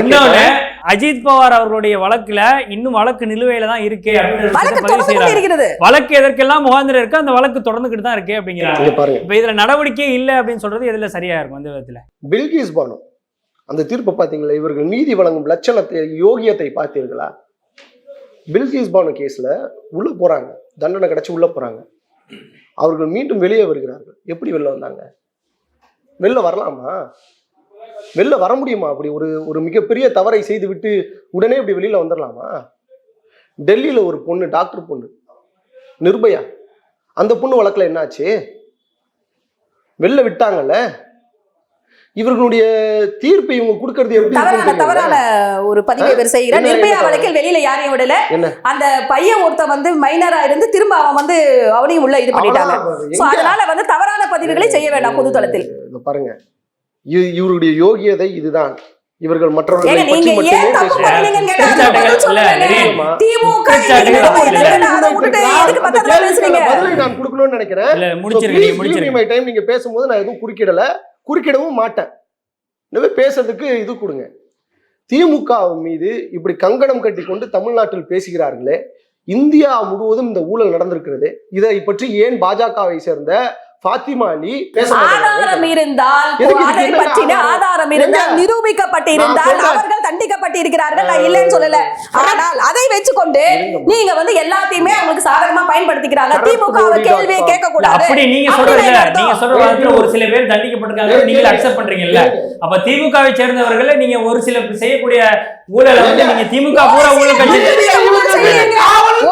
இன்னொன்னு, அஜித் பவார் அவர்களுடைய வழக்குல இன்னும் வழக்கு நிலுவையில தான் இருக்கு அப்படின்றது. வழக்கு எதற்கெல்லாம் முகாந்திரம் இருக்கு, அந்த வழக்கு தொடர்ந்துகிட்டு தான் இருக்கு அப்படிங்கிறாங்க. இப்ப இதுல நடவடிக்கை இல்லை அப்படின்னு சொல்றது எதுல சரியா இருக்கும்? அந்த விதத்துல பில்கிஸ் பானு அந்த தீர்ப்பை பாத்தீங்களா? இவர்கள் நீதி வழங்கும் லட்சணத்தை, யோகியத்தை பார்த்தீர்களா? பில்கிஸ் பானு கேஸ்ல உள்ள போறாங்க, தண்டனை கிடைச்சு உள்ள போறாங்க. அவர்கள் மீண்டும் வெளியே வருகிறார்கள். எப்படி வெளில வந்தாங்க? வெளில வரலாமா? வெளில வர முடியுமா? அப்படி ஒரு மிகப்பெரிய தவறை செய்து விட்டு உடனே இப்படி வெளியில வந்துடலாமா? டெல்லியில ஒரு பொண்ணு, டாக்டர் பொண்ணு, நிர்பயா, அந்த பொண்ணு வழக்குல என்னாச்சு? வெளில விட்டாங்கல்ல. இவர்களுடைய தீர்ப்பை இவங்க கொடுக்கறது எப்படி? தவறான ஒரு பதிவை இவர் செய்கிறார். நிர்பயா வழக்கில் வெளியில யாரையும் விடல. அந்த பையன் ஒருத்த வந்து மைனரா இருந்து திரும்ப அவன் வந்து அவனையும் உள்ள இது பண்ணிட்டாங்க. அதனால வந்து தவறான பதிவுகளை செய்ய வேண்டாம் பொது தளத்தில். பாருங்க, இவருடைய யோகியதை இதுதான். இவர்கள் மற்றவர்களை பற்றி மட்டுமே நான் கொடுக்கணும்னு நினைக்கிறேன். நீங்க பேசும்போது நான் எதுவும் குறுக்கிடவும் மாட்டேன். எனவே பேசுறதுக்கு இது கொடுங்க. திமுக மீது இப்படி கங்கணம் கட்டி கொண்டு தமிழ்நாட்டில் பேசுகிறார்களே, இந்தியா முழுவதும் இந்த ஊழல் நடந்திருக்கிறது. இதை பற்றி ஏன் பாஜகவை சேர்ந்த பாத்திமா அலி ஆதாரம் இருந்தால், அதை பற்றின ஆதாரம் இருந்தால், நிரூபிக்கப்பட்டிருந்தால் அவர்கள் தண்டிக்கப்பட்டிருக்கிறார்கள். நான் இல்லைன்னு சொல்லல. ஆனால் அதை வச்சுக்கொண்டு நீங்க வந்து எல்லாத்தையுமே அவங்களுக்கு சாதகமா பயன்படுத்திக்கிறாங்க. திமுக கேள்வியை கேட்க கூடாது. அப்படி நீங்க சொல்றது ஒரு சில பேர் தண்டிக்கப்பட்டிருக்காங்க, நீங்க அக்செப்ட் பண்றீங்கல்ல? அப்ப திமுகவை சேர்ந்தவர்கள் நீங்க ஒரு சில செய்யக்கூடிய ஊழலை வந்து நீங்க திமுக பூரா ஊழல் கட்சி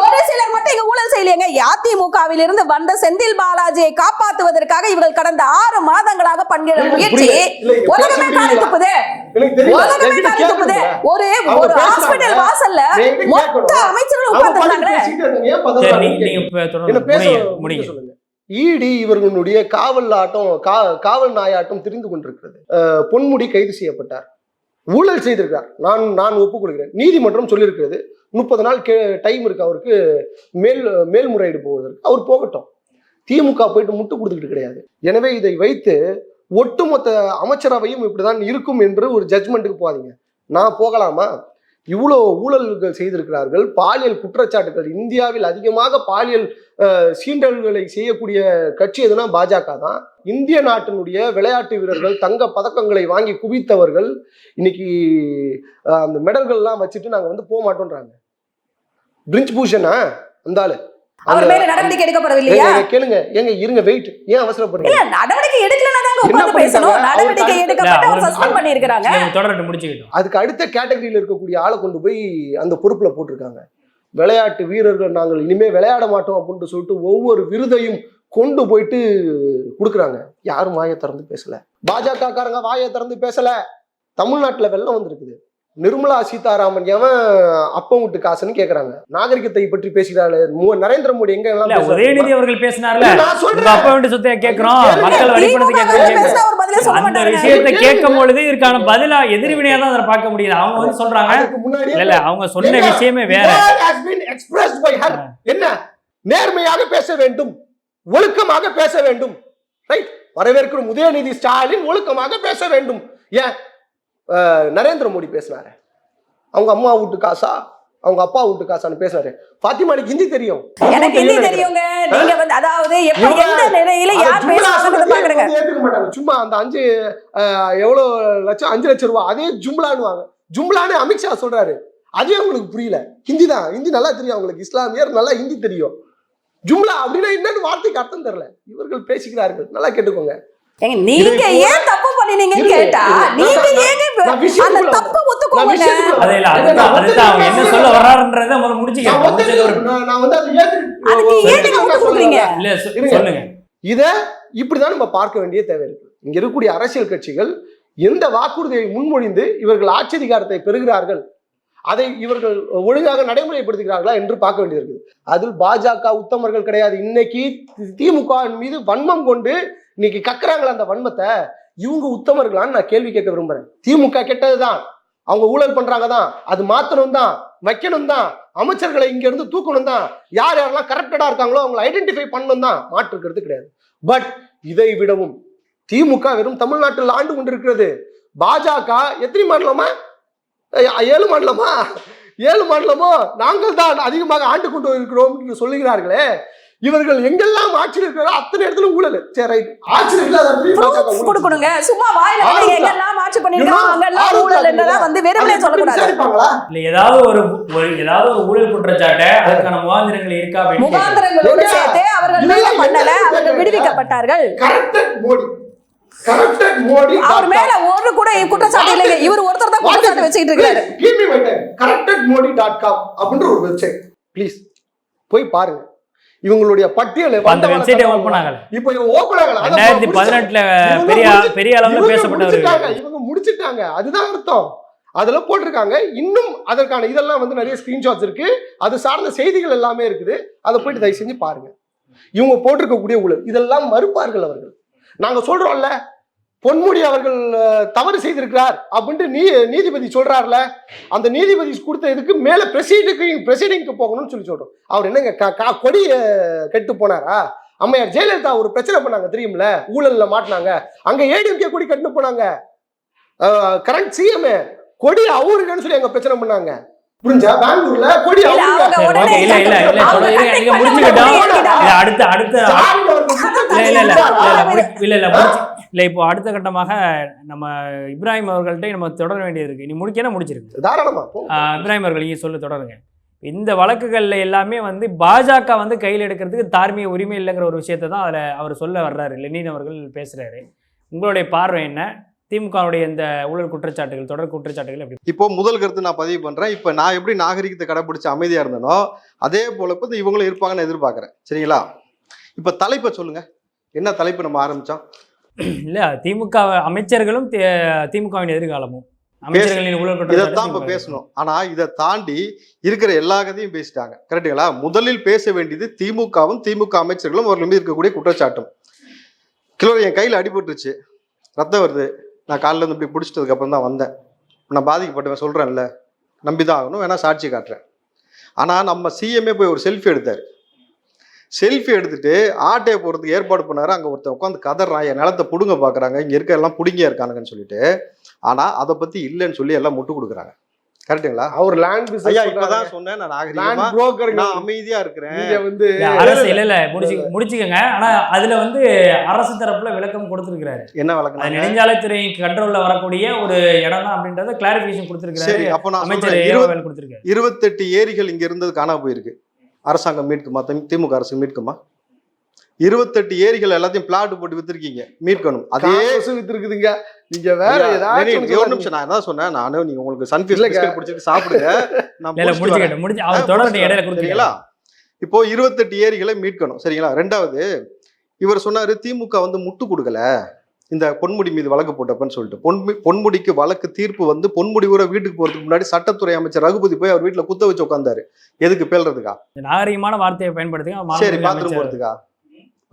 ஒரு சிலர் மட்டும் இங்க ஊழல் செய்யலைங்க. அதிமுகவில் இருந்து வந்த செந்தில் பாலாஜியை காப்பாற்றுவதற்காக இவர்கள் கடந்த 6 மாதங்களாக பண்கிற முயற்சி உலகமே காரி துப்புது. ஒரு ஹாஸ்பிடல் வாசல்ல மொத்த அமைச்சர்கள் உட்கார்ந்திருக்காங்களே. ஈடி இவர்களுடைய காவல் நாயாட்டம் தெரிந்து கொண்டிருக்கிறது. பொன்முடி கைது செய்யப்பட்டார், ஊழல் செய்திருக்கார். நான் ஒப்புக்கொள்கிறேன். நீதிமன்றம் சொல்லியிருக்கிறது 30 நாள் டைம் இருக்கு அவருக்கு மேல்முறையீடு போவதற்கு. அவர் போகட்டும். திமுக போயிட்டு முட்டு கொடுத்துக்கிட்டு கிடையாது. எனவே இதை வைத்து ஒட்டுமொத்த அமைச்சரவையும் இப்படிதான் இருக்கும் என்று ஒரு ஜட்ஜ்மெண்ட்டுக்கு போகாதீங்க. நான் போகலாமா? இவ்வளோ ஊழல்கள் செய்திருக்கிறார்கள். பாலியல் குற்றச்சாட்டுகள், இந்தியாவில் அதிகமாக பாலியல் சீண்டல்களை செய்யக்கூடிய கட்சி எதுனா பாஜக தான். இந்திய நாட்டினுடைய விளையாட்டு வீரர்கள் தங்க பதக்கங்களை வாங்கி குவித்தவர்கள் இன்னைக்கு அந்த மெடல்கள்லாம் வச்சுட்டு நாங்கள் வந்து போக மாட்டோன்றாங்க. பிரிஞ்ச் பூஷனா அந்த ஆளு அவர் மேல நடவடிக்கை எடுக்கப்படவில்லையா? கேளுங்க, ஏங்க இருங்க, வெயிட், ஏன் அவசரப்படுறீங்க? இல்ல, நடவடிக்கை எடுக்கலனா தாங்க உட்கார்ந்து பேசணும். நடவடிக்கை எடுக்கப்பட்டு அவர் சஸ்பெண்ட் பண்ணிருக்காங்க. தொடர்ந்து முடிச்சிட்டோம். அதுக்கு அடுத்த கேட்டகரியில இருக்கக்கூடிய ஆளை கொண்டு போய் அந்த பொறுப்புல போட்டிருக்காங்க. விளையாட்டு வீரர்கள் நாங்கள் இனிமே விளையாட மாட்டோம் அப்படின்னு சொல்லிட்டு ஒவ்வொரு விருதையும் கொண்டு போயிட்டு கொடுக்குறாங்க. யாரும் வாயை திறந்து பேசல. பாஜக காரங்க வாயை திறந்து பேசல. தமிழ்நாட்டுல வெள்ளம் வந்திருக்குது. நிர்மலா சீதாராமன் எவன் அப்பம் விட்டு காசுன்னு கேக்குறாங்க. நாகரிகத்தை பற்றி பேசுகிறாரு நரேந்திர மோடி. எங்க எல்லாம் உதயநிதி அவர்கள் பேசினார்ல, அப்பம் விட்டு சொத்தை கேட்கிறோம், மக்கள் வழிபடுறது கேட்கறோம். அந்த விஷயத்தை கேட்கும் பொழுது இதற்கான பதிலா எதிர்வினையா தான் அதை பார்க்க முடியுது. அவங்க வந்து சொல்றாங்க இல்ல, அவங்க சொன்ன விஷயமே வேற. என்ன நேர்மையாக பேச வேண்டும், ஒழுக்கமாக பேச வேண்டும். ரைட், வரவேற்கிற உதயநிதி ஸ்டாலின் ஒழுக்கமாக பேச வேண்டும். ஏன் நரேந்திர மோடி பேசினாரு, அவங்க அம்மா வீட்டு காசா அவங்க அப்பா வீட்டு காசான்னு பேசினாரு. பாத்திமாலிக்கு ஹிந்தி தெரியும். எனக்கு ஹிந்தி தெரியுங்க. நீங்க வந்து அதாவது எப்ப எந்த நிலையில யார் பேசுறாங்கன்னு பாக்குறீங்க. ஏத்துக்க மாட்டாங்க. சும்மா அந்த 5 லட்சம் ரூபாய் அதே ஜும்லான்னு ஜும்லான்னு அமித்ஷா சொல்றாரு. அதே உங்களுக்கு புரியல. ஹிந்தி தான், ஹிந்தி நல்லா தெரியும் அவங்களுக்கு. இஸ்லாமியர் நல்லா ஹிந்தி தெரியும். ஜும்லா அப்படின்னா என்னன்னு வார்த்தைக்கு அர்த்தம் தெரியல. இவர்கள் பேசுகிறார்கள். நல்லா கேட்டுக்கோங்க. நீங்க ஏன் தப்பு பண்ணினீங்கன்னு கேட்டா நீங்க ஏங்க அந்த தப்பு ஒத்துக்கொள்ள ஒத்துக்கோங்க. அதே இல்ல, அதுதான் அவங்க என்ன சொல்ல வர்றாருன்றதை முதல்ல முடிச்சுக்கிறேன். நான் வந்து அதை அதுக்கு ஏன் நீங்க விட்டு கொடுக்குறீங்க? இல்ல சொல்லுங்க. இத இப்படிதான் நம்ம பார்க்க வேண்டிய தேவை இருக்கு. இங்க இருக்கக்கூடிய அரசியல் கட்சிகள் எந்த வாக்குறுதியை முன்மொழிந்து இவர்கள் ஆட்சி அதிகாரத்தை பெறுகிறார்கள், அதை இவர்கள் ஒழுங்காக நடைமுறைப்படுத்துகிறார்களா என்று பார்க்க வேண்டியது. அதில் பாஜக உத்தமர்கள் கிடையாது. இன்னைக்கு திமுக மீது வன்மம் கொண்டு இன்னைக்கு கக்குறாங்களா அந்த வன்மத்தை, இவங்க உத்தமர்களான்னு நான் கேள்வி கேட்க விரும்புறேன். திமுக கெட்டதுதான், அவங்க ஊழல் பண்றாங்க தான், அது மாத்தணும் தான், வைக்கணும் தான், அமைச்சர்களை இங்க இருந்து தூக்கணும் தான், யார் யாரெல்லாம் கரப்டடா இருக்காங்களோ அவங்களை ஐடென்டிஃபை பண்ணணும் தான், மாற்றுக்கிறது கிடையாது. பட் இதை விடவும் திமுக வெறும் தமிழ்நாட்டில் ஆண்டு கொண்டிருக்கிறது. பாஜக எத்தனை மாநிலமா? 7 மாநிலமா? 7 மாநிலமோ நாங்கள் தான் அதிகமாக ஆண்டு கொண்டு இருக்கிறோம் என்று சொல்லுகிறார்களே. இவர்கள் எங்கெல்லாம் ஆட்சியில் இருக்கிறாரோ அத்தனை இடத்துல ஊழல். சரி, ரைட், ஆட்சியில் இல்லாத கொடுக்கணுங்க. சும்மா வாயில வந்து எங்கெல்லாம் ஆட்சி பண்ணிருக்காங்க அங்கெல்லாம் ஊழல் என்றதா வந்து வெறுமனே சொல்லக்கூடாது. இல்ல ஏதாவது ஒரு ஊழல் குற்றச்சாட்டு அதுக்கான முகாந்திரங்கள் இருக்கா? முகாந்திரங்களோடு சேர்த்து அவர்கள் மீது பண்ணல, அவர்கள் விடுவிக்கப்பட்டார்கள். அவர் மேல ஒரு கூட குற்றச்சாட்டு இல்லைங்க, இவர் ஒருத்தர் தான் குற்றச்சாட்டு வச்சுக்கிட்டு இருக்காரு. corruptedmodi.com அப்படின்ற ஒரு வெப்சைட், ப்ளீஸ் போய் பாருங்க. இவங்களுடைய பட்டியல் அந்த வெப்சைட் ஓபன் ஆகல. இப்போ ஓபன் ஆகல. 2018ல பெரிய அளவுல பேசப்பட்டவர்கள் இவங்க முடிச்சிட்டாங்க, அதுதான் அர்த்தம். அதுல போட்டிருக்காங்க. இன்னும் அதற்கான இதெல்லாம் வந்து நிறைய ஸ்கிரீன்ஷாட்ஸ் இருக்கு, அது சார்ந்த செய்திகள் எல்லாமே இருக்குது. அதை போயிட்டு தயவு செஞ்சு பாருங்க. இவங்க போட்டிருக்கக்கூடிய ஊழல் இதெல்லாம் மறுப்பார்கள் அவர்கள். நாங்க சொல்றோம்ல, பொன்முடி அவர்கள் தவறு செய்திருக்கிறார் அப்படின்ட்டு நீதிபதி சொல்றாருல, அந்த நீதிபதி கொடுத்த இதுக்கு மேல பிரசிடிங்க்கு போகணும்னு சொல்லி சொல்றோம். அவர் என்னங்க கொடி கெட்டு போனாரா? அம்மையார் ஜெயலலிதா ஒரு பிரச்சனை பண்ணாங்க தெரியுமில்ல, ஊழல்ல மாட்டினாங்க, அங்க ஏடிஎம்கே கொடி கட்டு போனாங்க. கரண்ட் சிஎம் கொடி அவருக்குன்னு சொல்லி அங்க பிரச்சனை பண்ணாங்க. புரிஞ்சா? பெங்களூர்ல கொடி இப்போ அடுத்த கட்டமாக நம்ம இப்ராஹிம் அவர்கள்ட்ட நம்ம தொடர வேண்டியது இருக்கு. நீ முடிக்கணும், முடிச்சிருக்கு தாராளமா. இப்ராஹிம் அவர்கள் நீங்க சொல்ல தொடருங்க. இந்த வழக்குகள்ல எல்லாமே வந்து பாஜக வந்து கையில் எடுக்கிறதுக்கு தார்மீக உரிமை இல்லைங்கிற ஒரு விஷயத்தை தான் அதில் அவர் சொல்ல வர்றாரு, லெனின் அவர்கள் பேசுறாரு. உங்களுடைய பார்வை என்ன? திமுகவுடைய இந்த ஊழல் குற்றச்சாட்டுகள், தொடர் குற்றச்சாட்டுகள் எப்படி? இப்போ முதல் கருத்து நான் பதிவு பண்றேன். இப்போ நான் எப்படி நாகரிகத்தை கடைபிடிச்சு அமைதியா இருந்தனோ அதே போல இப்போ இவங்களும் இருப்பாங்கன்னு எதிர்பார்க்கிறேன். சரிங்களா? இப்போ தலைப்பை சொல்லுங்க, என்ன தலைப்பு நம்ம ஆரம்பிச்சோம்? இல்ல, திமுக அமைச்சர்களும் திமுகவின் எதிர்காலமும் அமைச்சர்களின் ஊழல் இதைத்தான் இப்ப பேசணும். ஆனா இதை தாண்டி இருக்கிற எல்லா கதையும் பேசிட்டாங்க. கரெக்டுங்களா? முதலில் பேச வேண்டியது திமுகவும் திமுக அமைச்சர்களும் அவர்கள் மீது இருக்கக்கூடிய குற்றச்சாட்டும். கிலோ என் கையில் அடிபட்டுருச்சு, ரத்தம் வருது, நான் காலில் இருந்து இப்படி பிடிச்சிட்டதுக்கு அப்புறம் தான் வந்தேன், நான் பாதிக்கப்பட்டவன் சொல்றேன்ல, நம்பிதான் ஆகணும், வேணா சாட்சி காட்டுறேன். ஆனா நம்ம சிஎம்ஏ போய் ஒரு செல்ஃபி எடுத்தாரு. செல்ஃபி எடுத்துட்டு ஆட்டையை போறதுக்கு ஏற்பாடு பண்ணாரு. அங்க ஒருத்தன் உட்காந்து கதறான், என் நிலத்தை புடுங்க பாக்குறாங்க, இங்க இருக்க எல்லாம் புடுங்கியா இருக்கானுங்கன்னு சொல்லிட்டு. ஆனா அதை பத்தி இல்லைன்னு சொல்லி எல்லாம் முட்டு கொடுக்குறாங்க. கரெக்டுங்களா? அவர் லேண்ட் ஐயா இப்பதான் சொன்னேன், நான் நாகரிகமா நான் அமைதியா இருக்கிறேன். வந்து அரசு இல்ல முடிச்சுக்கங்க. ஆனா அதுல வந்து அரசு தரப்புல விளக்கம் கொடுத்திருக்கிறாரு. என்ன விளக்கம்? நெடுஞ்சாலைத்துறை கண்ட்ரோல்ல வரக்கூடிய ஒரு இடம் தான் அப்படின்றத கிளாரிபிகேஷன் கொடுத்திருக்காரு. அப்ப நான் அமைச்சர் 28 ஏரிகள் இங்க இருந்தது காணாம போயிருக்கு. அரசாங்கம் மீட்குமா? திமுக அரசு மீட்குமா? 28 ஏரிகள் எல்லாத்தையும் பிளாட் போட்டு வித்துருக்கீங்க, மீட்கணும். அதே வித்துருக்குதுங்க. நீங்க வேற ஏதாவது ஒரு நிமிஷம், நான் என்ன சொன்னேன், நானும் நீங்க உங்களுக்கு சன்ஃபீஸ் பிஸ்கட் பிடிச்சிட்டு சாப்பிடுங்க. சரிங்களா? இப்போ 28 ஏரிகளை மீட்கணும். சரிங்களா? ரெண்டாவது, இவர் சொன்னாரு திமுக வந்து முட்டு கொடுக்கல இந்த பொன்முடி மீது வழக்கு போட்டப்பன்னு சொல்லிட்டு. பொன்முடிக்கு வழக்கு தீர்ப்பு வந்து பொன்முடி ஊரை வீட்டுக்கு போறதுக்கு முன்னாடி சட்டத்துறை அமைச்சர் ரகுபதி போய் அவர் வீட்டுல குத்த வச்சு உட்கார்ந்தாரு. எதுக்கு? பேல்றதுக்கா? நாகரிகமான வார்த்தையை பயன்படுத்துங்க. சரி, பாத்ரூம் போறதுக்கா?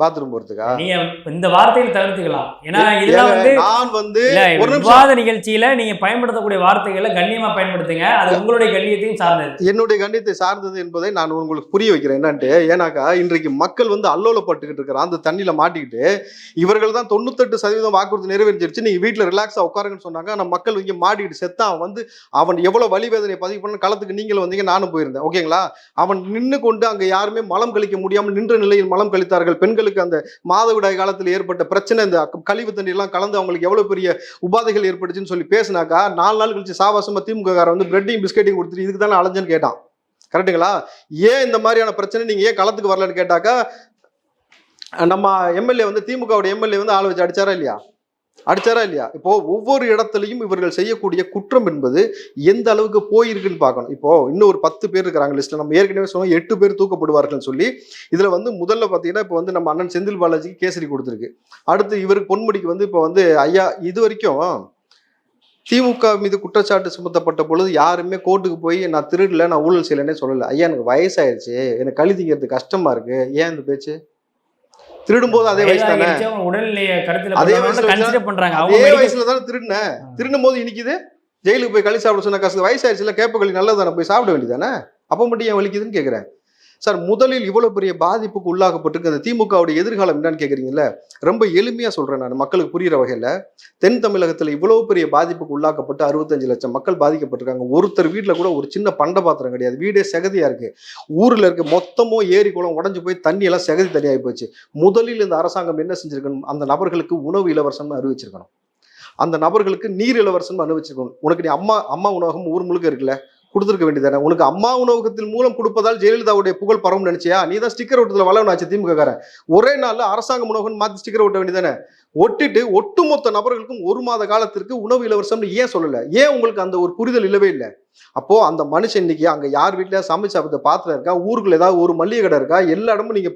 பாத்ரூம் போறதுக்கா? நீங்க இந்த வார்த்தையில் தவிர்த்துக்கலாம். ஏன்னா இதெல்லாம் வந்து நான் வந்து ஒரு விவாத நிகழ்ச்சியில நீங்க பயன்படுத்தக்கூடிய வார்த்தைகளை கண்ணியமா பயன்படுத்துங்க. அது உங்களுடைய கண்ணியத்தையும் சார்ந்தது, என்னுடைய கண்ணியத்தை சார்ந்தது என்பதை நான் உங்களுக்கு புரிய வைக்கிறேன். என்னன்ட்டு, ஏன்னாக்கா இன்றைக்கு மக்கள் வந்து அல்லோலப்பட்டுக்கிட்டு இருக்கிற அந்த தண்ணியில மாட்டிக்கிட்டு இவர்கள் தான் 98% வாக்குறுதி நிறைவேறிச்சிருச்சு, நீங்க வீட்டுல ரிலாக்ஸா உட்காருங்கன்னு சொன்னாங்க. ஆனா மக்கள் இங்க மாட்டிக்கிட்டு செத்தான். அவன் எவ்வளவு வலி வேதனை பதிவு பண்ண களத்துக்கு நீங்களும் வந்தீங்க, நானும் போயிருந்தேன். ஓகேங்களா? அவன் நின்று கொண்டு அங்க யாருமே மலம் கழிக்க முடியாமல் நின்ற நிலையில் மலம் கழித்தார்கள். பெண்களுக்கு அந்த மாதவிடாய் காலத்தில் ஏற்பட்ட பிரச்சனை, இந்த கழிவு தண்ணீர் எல்லாம் கலந்து அவங்களுக்கு எவ்வளவு பெரிய உபாதைகள் ஏற்பட்டுச்சுன்னு சொல்லி பேசினாக்கா 4 நாள் கழிச்சு சாவாசமா திமுக காரன் வந்து பிரெட்டையும் பிஸ்கெட்டையும் கொடுத்துட்டு இதுக்கு தானே அலைஞ்சன்னு கேட்டான். கரெக்டுங்களா? ஏன் இந்த மாதிரியான பிரச்சனை நீங்க ஏன் களத்துக்கு வரலன்னு கேட்டாக்கா, நம்ம எம்எல்ஏ வந்து திமுகவுடைய எம்எல்ஏ வந்து ஆள் வச்சு அடிச்சாரா இல்லையா? அடிச்சாரா இல்லையா? இப்போ ஒவ்வொரு இடத்துலையும் இவர்கள் செய்யக்கூடிய குற்றம் என்பது எந்த அளவுக்கு போயிருக்குன்னு பார்க்கணும். இப்போ இன்னும் ஒரு 10 பேர் இருக்கிறாங்க லிஸ்ட்ல. நம்ம ஏற்கனவே சொன்னோம் 8 பேர் தூக்கப்படுவார்கள் சொல்லி. இதுல வந்து முதல்ல பாத்தீங்கன்னா இப்போ வந்து நம்ம அண்ணன் செந்தில் பாலாஜிக்கு கேசரி கொடுத்துருக்கு. அடுத்து இவருக்கு பொன்முடிக்கு வந்து இப்போ வந்து ஐயா இது வரைக்கும் திமுக மீது குற்றச்சாட்டு சுமத்தப்பட்ட பொழுது யாருமே கோர்ட்டுக்கு போய் நான் திருடல, நான் ஊழல் செய்யலன்னே சொல்லல. ஐயா எனக்கு வயசாயிருச்சு, எனக்கு கழி திங்கிறது கஷ்டமா இருக்கு, ஏன் இந்த பேச்சு? திருடும் போது அதே வயசு தானே, அதே வயசுல தானே திருடினேன். திருடும் போது இன்னைக்கு ஜெயிலுக்கு போய் களி சாப்பிட சொன்ன கஷ்டம். வயசாயிருச்சுல, கேப்ப களி நல்லது தானே, போய் சாப்பிட வேண்டியதானே. அப்ப மட்டும் ஏன் வலிக்குதுன்னு கேட்கிறேன். சார், முதலில் இவ்வளவு பெரிய பாதிப்புக்கு உள்ளாக்கப்பட்டிருக்கு அந்த திமுகவுடைய எதிர்காலம் என்னன்னு கேட்குறீங்கல்ல. ரொம்ப எளிமையா சொல்றேன் நான், மக்களுக்கு புரியுற வகையில. தென் தமிழகத்துல இவ்வளவு பெரிய பாதிப்புக்கு உள்ளாக்கப்பட்டு 65 லட்சம் மக்கள் பாதிக்கப்பட்டிருக்காங்க. ஒருத்தர் வீட்டுல கூட ஒரு சின்ன பண்ட பாத்திரம் கிடையாது. வீடே செகதியா இருக்கு. ஊர்ல இருக்க மொத்தமும் ஏரி குளம் உடஞ்சு போய் தண்ணி எல்லாம் செகதி தனியாகி போச்சு. முதலில் இந்த அரசாங்கம் என்ன செஞ்சிருக்கணும்? அந்த நபர்களுக்கு உணவு இலவசம் அறிவிச்சிருக்கணும். அந்த நபர்களுக்கு நீர் இலவசம் அனுபவிச்சிருக்கணும். உனக்கு நீ அம்மா உணவகம் ஊர் முழுக்க இருக்குல்ல, கொடுத்துருக்க வேண்டியதானே. உனக்கு அம்மா உணவகத்தின் மூலம் கொடுப்பதால் ஜெயலலிதாவுடைய புகழ் பரவும் நினைச்சியா? நீ தான் ஸ்டிக்கர் ஒட்டத்துல வளவனாச்சு திமுக காரன். ஒரே நாள்ல அரசாங்க உணவகம் மாத்தி ஸ்டிக்கர் ஒட்ட வேண்டியதானே. ஒட்டிட்டு ஒட்டுமொத்த நபர்களுக்கும் 1 மாத காலத்திற்கு உணவு இலவசம் ஏன் சொல்லல? ஏன் உங்களுக்கு அந்த ஒரு புரிதல் இல்லவே இல்லை? அப்போ அந்த மனுஷன் இன்னைக்கு அங்க யார் வீட்டுல சமைச்சு சாப்பிட்ட பாத்திரம் இருக்கா? ஊருக்குள்ள ஏதாவது ஒரு மளிகை கடை இருக்கா? எல்லா இடமும் நீங்க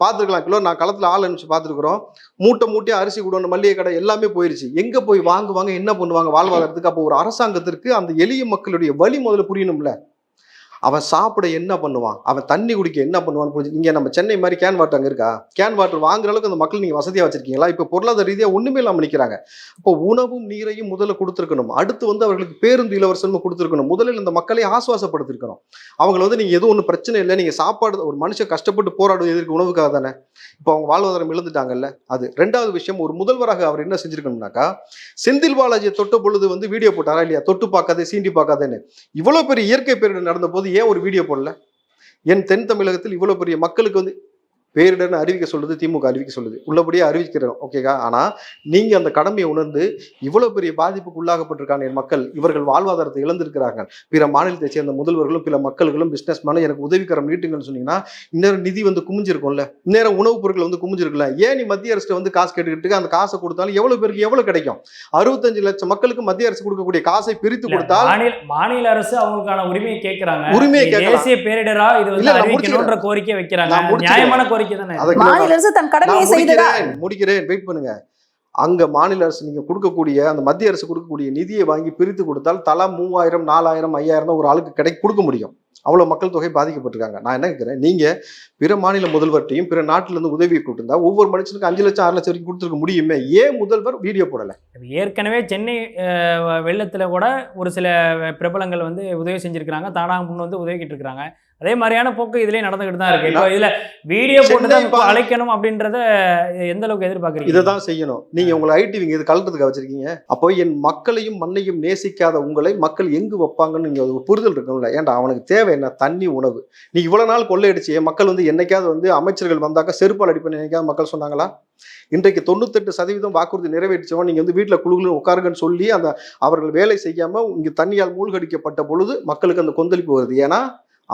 பார்த்துருக்கலாம். கிலோ நான் களத்துல ஆள் அனுப்பிச்சு பார்த்துருக்குறோம். மூட்டை அரிசி கூட மளிகை கடை எல்லாமே போயிருச்சு. எங்க போய் வாங்குவாங்க, என்ன பண்ணுவாங்க வாழ்வாதாரத்துக்கு? அப்போ ஒரு அரசாங்கத்திற்கு அந்த எளிய மக்களுடைய வழி முதல்ல புரியணும்ல. அவன் சாப்பிட என்ன பண்ணுவான், அவன் தண்ணி குடிக்க என்ன பண்ணுவான்னு புரிஞ்சு. நீங்க நம்ம சென்னை மாதிரி கேன் வாட்டர் அங்கே இருக்கா? கேன் வாட்டர் வாங்குற அளவுக்கு அந்த மக்கள் நீங்க வசதியா வச்சிருக்கீங்களா? இப்போ பொருளாதார ரீதியாக ஒண்ணுமே இல்லாமல் நிற்கிறாங்க. இப்போ உணவும் நீரையும் முதல்ல கொடுத்துருக்கணும். அடுத்து வந்து அவர்களுக்கு பேருந்து இலவசமும் கொடுத்துருக்கணும். முதலில் இந்த மக்களை ஆசுவாசப்படுத்திருக்கணும். அவங்களை வந்து நீங்க எதுவும் ஒன்றும் பிரச்சனை இல்லை, நீங்க சாப்பாடு ஒரு மனுஷன் கஷ்டப்பட்டு போராடுவது எதற்கு? உணவுக்காக தானே. இப்போ அவங்க வாழ்வாதாரம் இழந்துட்டாங்கல்ல. அது ரெண்டாவது விஷயம். ஒரு முதல்வராக அவர் என்ன செஞ்சிருக்கணும்னாக்கா, செந்தில் பாலாஜியை தொட்ட பொழுது வந்து வீடியோ போட்டாரா இல்லையா? தொட்டு பார்க்காதே சீண்டி பார்க்காதேன்னு. இவ்வளவு பெரிய இயற்கை பேரிடர் நடந்த போது ஏன் ஒரு வீடியோ போடல? என் தென் தமிழகத்தில் இவ்வளவு பெரிய மக்களுக்கு வந்து பேரிடர்னு அறிவிக்க சொல்லுது திமுக, அறிவிக்க சொல்லுது, உள்ளபடியே அறிவிக்கிறோம், ஓகேக்கா. ஆனா நீங்க அந்த கடமையை உணர்ந்து இவ்வளவு பெரிய பாதிப்புக்கு உள்ளாகப்பட்டிருக்காங்க என் மக்கள், இவர்கள் வாழ்வாதாரத்தை இழந்திருக்கிறார்கள். பிற மாநிலத்தை சேர்ந்த முதல்வர்களும் பிற மக்களும் பிசினஸ் மேனும் எனக்கு உதவிக்கரம் நீட்டுங்கன்னு சொன்னீங்கன்னா இந்நேரம் நிதி வந்து குமிஞ்சிருக்கும்ல, இந்நேரம் உணவுப் பொருட்கள் வந்து குமிஞ்சிருக்குல்ல. ஏன் நீ மத்திய அரசு வந்து காசு கேட்டுக்கிட்டு அந்த காசை கொடுத்தாலும் எவ்வளவு பேருக்கு எவ்வளவு கிடைக்கும்? 65 லட்சம் மக்களுக்கு மத்திய அரசு கொடுக்கக்கூடிய காசை பிரித்து கொடுத்தால் மாநில அரசு அவங்களுக்கான உரிமையை கேட்கிறாங்க. உரிமையை தேசிய பேரிடரா இது வந்து அறிவிக்கணும்ன்ற கோரிக்கை வைக்கிறாங்க. நியாயமான கோரிக்கை தானே. மாநில அரசு தன் கடமையை செய்ததா? முடிக்கிறேன், வெயிட் பண்ணுங்க. அங்க மாநில அரசு நீங்க கொடுக்கக்கூடிய அந்த மத்திய அரசு கொடுக்கக்கூடிய நிதியை வாங்கி பிரித்து கொடுத்தால் தலா 3000 4000 5000 ஒரு ஆளுக்கு கொடுக்க முடியும். அவ்வளவு மக்கள் தொகை பாதிக்கப்பட்டிருக்காங்க. நான் என்ன கேட்கிறேன், நீங்க பிற மாநில முதல்வர்கிட்டையும் பிற நாட்டில இருந்து உதவியை கொடுத்திருந்தா ஒவ்வொரு மனுஷனுக்கு 5 லட்சம் 6 லட்சம் வரைக்கும் கொடுத்துருக்க முடியுமே. ஏன் முதல்வர் வீடியோ போடல? ஏற்கனவே சென்னை வெள்ளத்துல கூட ஒரு சில பிரபலங்கள் வந்து உதவி செஞ்சிருக்கிறாங்க, தானாக முன் வந்து உதவிக்கிட்டு இருக்காங்க. அதே மாதிரியான போக்கு இதுலயே நடந்துகிட்டு தான் இருக்கு. இப்போ இதுல வீடியோ போட்டு அழைக்கணும் அப்படின்றத எந்த அளவுக்கு எதிர்பார்க்குறீங்க? இதை தான் செய்யணும். நீங்க உங்களை ஐடிவிங்க இது கலட்டுறதுக்கு வச்சிருக்கீங்க. அப்போ என் மக்களையும் மண்ணையும் நேசிக்காத உங்களை மக்கள் எங்கு வைப்பாங்கன்னு நீங்க ஒரு புரிதல் இருக்கணும்ல. ஏன்டா அவனுக்கு தேவை என்ன? தண்ணி, உணவு. நீ இவ்வளவு நாள் கொள்ளையடிச்சு மக்கள் வந்து என்னைக்காவது வந்து அமைச்சர்கள் வந்தாக்கா செருப்பால் அடிப்பேன் என்னைக்காவது மக்கள் சொன்னாங்களா? இன்றைக்கு 98% வாக்குறுதி நிறைவேற்றவன் நீங்க வந்து வீட்டுல குழுகுல உட்காருங்கன்னு சொல்லி அந்த அவர்கள் வேலை செய்யாம இங்க தண்ணியால் மூழ்கடிக்கப்பட்ட பொழுது மக்களுக்கு அந்த கொந்தளிப்பு வருது. ஏன்னா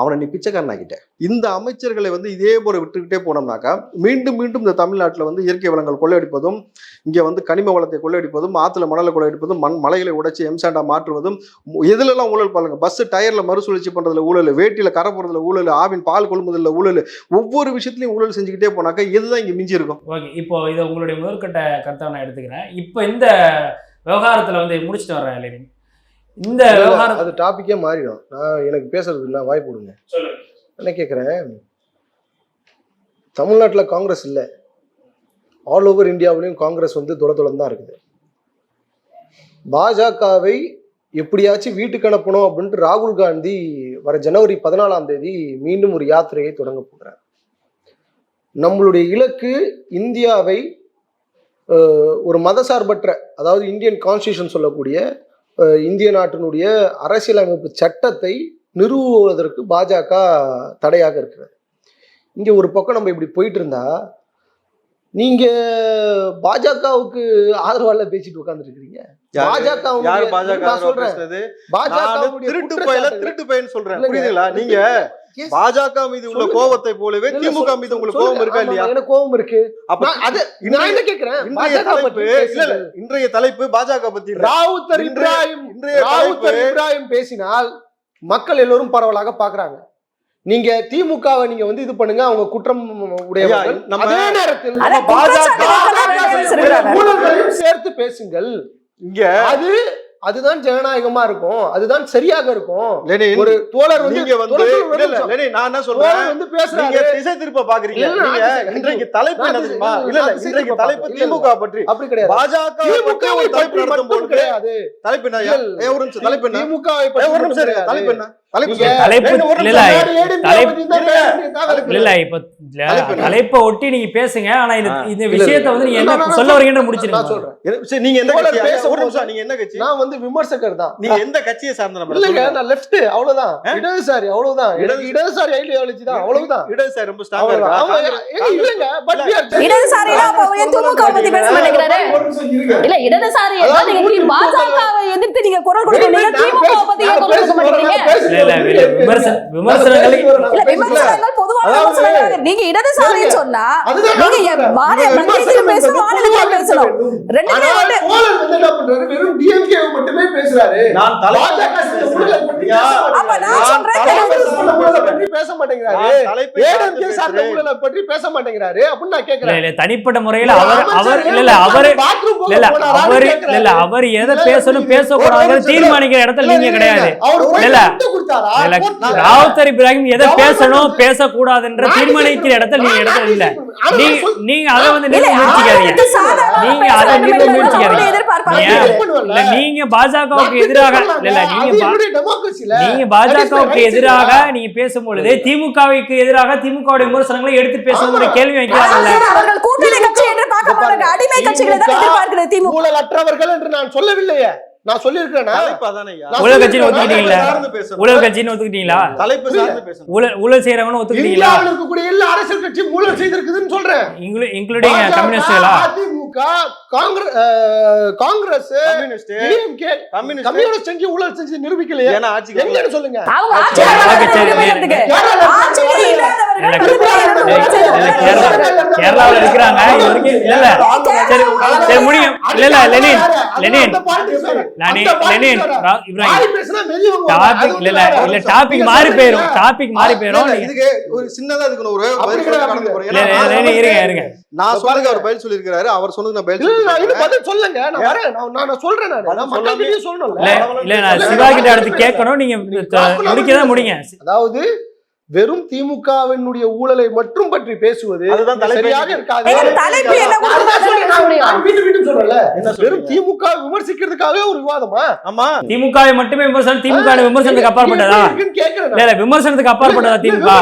அவனை நீ பிச்சைக்காரன் ஆகிட்ட. இந்த அமைச்சர்களை வந்து இதே போல விட்டுக்கிட்டே போனோம்னாக்கா மீண்டும் மீண்டும் இந்த தமிழ்நாட்டில் வந்து இயற்கை வளங்கள் கொள்ளையடிப்பதும், இங்க வந்து கனிம வளத்தை கொள்ளையடிப்பதும், ஆத்துல மணலை கொள்ளையடிப்பதும், மலைகளை உடைச்சி எம்சாண்டா மாற்றுவதும், எதுலெல்லாம் ஊழல் பாருங்க. பஸ் டயர்ல மறுசுழற்சி பண்றதுல ஊழல், வேட்டியில கரை போறதுல ஊழல், ஆவின் பால் கொள்முதல்ல ஊழல், ஒவ்வொரு விஷயத்திலையும் ஊழல் செஞ்சுக்கிட்டே போனாக்கா எதுதான் இங்க மிஞ்சி இருக்கும்? ஓகே, இப்போ இதை உங்களுடைய முதற்கட்ட கருத்தை நான் எடுத்துக்கிறேன். இப்போ இந்த விவகாரத்துல வந்து முடிச்சுட்டு வர்றேன் லெனின். இந்த விவகாரம் அது டாபிக்கே மாறிடும். நான் எனக்கு பேசுறது இல்லை, வாய்ப்பு கொடுங்க. என்ன கேட்குறேன், தமிழ்நாட்டில் காங்கிரஸ் இல்லை, ஆல் ஓவர் இந்தியாவிலையும் காங்கிரஸ் வந்து துளத்துளம் தான் இருக்குது. பாஜகவை எப்படியாச்சும் வீட்டுக்கு அனுப்பணும் அப்படின்ட்டு ராகுல் காந்தி வர ஜனவரி 14ஆம் தேதி மீண்டும் ஒரு யாத்திரையை தொடங்க போகிறார். நம்மளுடைய இலக்கு இந்தியாவை ஒரு மதசார்பற்ற, அதாவது இந்தியன் கான்ஸ்டியூஷன் சொல்லக்கூடிய இந்திய நாட்டினுடைய அரசியலமைப்பு சட்டத்தை நிறுவுவதற்கு பாஜக தடையாக இருக்கிறது. இங்க ஒரு பக்கம் நம்ம இப்படி போயிட்டு இருந்தா நீங்க பாஜகவுக்கு ஆதரவால பேசிட்டு உட்கார்ந்து இருக்கீங்க. திருட்டு பையன் சொல்றேன், புரியுதுங்களா? நீங்க பாஜக மீது உள்ள கோபத்தை போலவே திமுக மீது உங்களுக்கு கோபம் இருக்கா இல்லையா? எனக்கு கோபம் இருக்கு. அப்ப அது நான் என்ன கேக்குறேன், இன்றைய தலைப்பு இல்ல இன்றைய தலைப்பு பாஜக பத்தி ராவுத்தர் இப்ராஹிம் பேசினால் மக்கள் எல்லோரும் பரவலாக பாக்குறாங்க. நீங்க திமுகவை நீங்க வந்து இது பண்ணுங்க, அவங்க குற்றம் உடையவர்கள். அதே நேரத்தில் ஊழல்களையும் சேர்த்து பேசுங்கள். இங்க அதுதான் ஜனநாயகமா இருக்கும், அதுதான் சரியாக இருக்கும். ஒரு தோழர் வந்து நான் என்ன சொல்றேன் வந்து பேசுறாங்க, திசை திருப்ப பாக்குறீங்க. இன்றைக்கு தலைப்பு என்ன தெரியுமா? இல்ல இன்றைக்கு தலைப்பு திமுக பற்றி அப்படி கிடையாது, பாஜக பற்றி ஒரு தலைப்பு நடத்தும் போது கிடையாது. தலைப்பு என்ன? ஒரு நிமிஷம், தலைப்பு என்ன? திமுகவை பற்றி ஒரு நிமிஷம், தலைப்பு என்ன? தலைப்பை ஒட்டி நீங்க பேசுங்க. ஆனா இந்த விஷயத்தை வந்து நீங்க என்ன சொல்ல வரீங்கன்ற முடிச்சிருக்கீங்க. நீங்க எந்த கட்சி? ஒரு நிமிஷம், நீங்க என்ன கட்சி? நான் வந்து விமர்சகர் தான். நீங்க எந்த கட்சியை சார்ந்த? இல்லங்க, நான் லெஃப்ட், அவ்வளவுதான். இடதுசாரி, அவ்வளவுதான். இடதுசாரி ஐடியாலஜி தான், அவ்வளவுதான். இடதுசாரி ரொம்ப ஸ்ட்ராங்கா இருக்கு. இல்லங்க, பட் இடதுசாரினா அப்ப திமுக பத்தி பேச மாட்டேங்கிறாரு. இல்ல இடதுசாரி ஏதோ நீங்க பாஜகவை எதிர்த்து நீங்க குரல் கொடுக்கறீங்க, திமுக பத்தி குரல் கொடுக்க மாட்டேங்கிறீங்க. விமர்சனங்கள் பொதுவான விமர்சனங்கள். நீங்க இடதுசாரின்னு சொன்னா நீங்க மத்தியத்துல பேசணும், மாநிலத்துல பேசணும். ரெண்டுமே வந்து தோழர் வந்து என்ன பண்றாரு, வெறும் டிஎம்கே மட்டுமே பேசுறாரு. நான் பாஜக ஊழலை பத்தி அப்ப நான் சொல்றேன் ஊழலை பத்தி பேச மாட்டேங்கிறாரு, ஏடிஎம்கே சார்ந்த ஊழலை பற்றி பேச மாட்டேங்கிறாரு அப்படின்னு நான் கேக்குறேன். தனிப்பட்ட முறையில அவர் எதை பேசணும் பேசக்கூடாது தீர்மானிக்கிற இடத்துல நீங்க கிடையாது. ராவுத்தர் இப்ராஹிம் எதை பேசணும் பேசக்கூடாதுன்ற தீர்மானிக்கிற இடத்துல நீங்க இடத்துல இல்ல. நீங்க அதை வந்து முயற்சிக்காதீங்க. நீங்க அதை முயற்சிக்காதீங்க. நீங்க பாஜகவுக்கு எதிராக நீங்க பாஜகவுக்கு எதிராக நீங்க பேசும்பொழுது திமுகவுக்கு எதிராக திமுகவுடைய விமர்சனங்களை எடுத்து பேசக்கூடிய கேள்வி வைக்கிறாங்கல்ல. ஊழலற்றவர்கள் என்று நான் சொல்லவில்லையே, நான் சொல்லியிருக்கிறேன். ஊழல் கட்சின்னு ஒத்துக்கிட்டீங்களா? ஊழல் கட்சின்னு ஒத்துக்கிட்டீங்களா? ஊழல் செய்யறவங்க ஒத்துக்கிட்டீங்களா? இருக்கக்கூடிய எல்லா அரசியல் கட்சியும் ஊழல் செய்திருக்குதுன்னு சொல்றேன், இன்க்ளூடிங் கம்யூனிஸ்ட்களா? அதிமுக, காங்கிரஸ், டிஎம்கே, கம்யூனிஸ்ட் செஞ்சு ஊழல் செஞ்சு நிரூபிக்கலையே. எங்கன்னு சொல்லுங்க. கேரளாவில் இருக்கிறாங்க. சரி முடியும். இல்ல லெனின் டாபிக் மாறி போயிரும். இதுக்கு ஒரு சின்னதா இதுக்கு ஒரு இருங்க. நான் சொல்லுங்க, அவர் பதில் சொல்லியிருக்காரு. அவர் சொன்னது நான் பதில் சொல்லுங்க. நான் வரேன், நான் சொல்றேன். நான் சொல்லணும். இல்ல நான் சிவா கிட்ட அடுத்து கேட்கணும். நீங்க முடிக்கதான் முடிங்க. அதாவது வெறும் திமுகவினுடைய ஊழலை மட்டும் பற்றி பேசுவது சரியாக இருக்காது. வெறும் திமுக விமர்சிக்கிறதுக்காக ஒரு விவாதமா? ஆமா, திமுகவை மட்டுமே விமர்சனம். திமுக விமர்சனத்துக்கு அப்பாற்பட்டதா? இல்ல விமர்சனத்துக்கு அப்பாற்பட்டதா திமுக?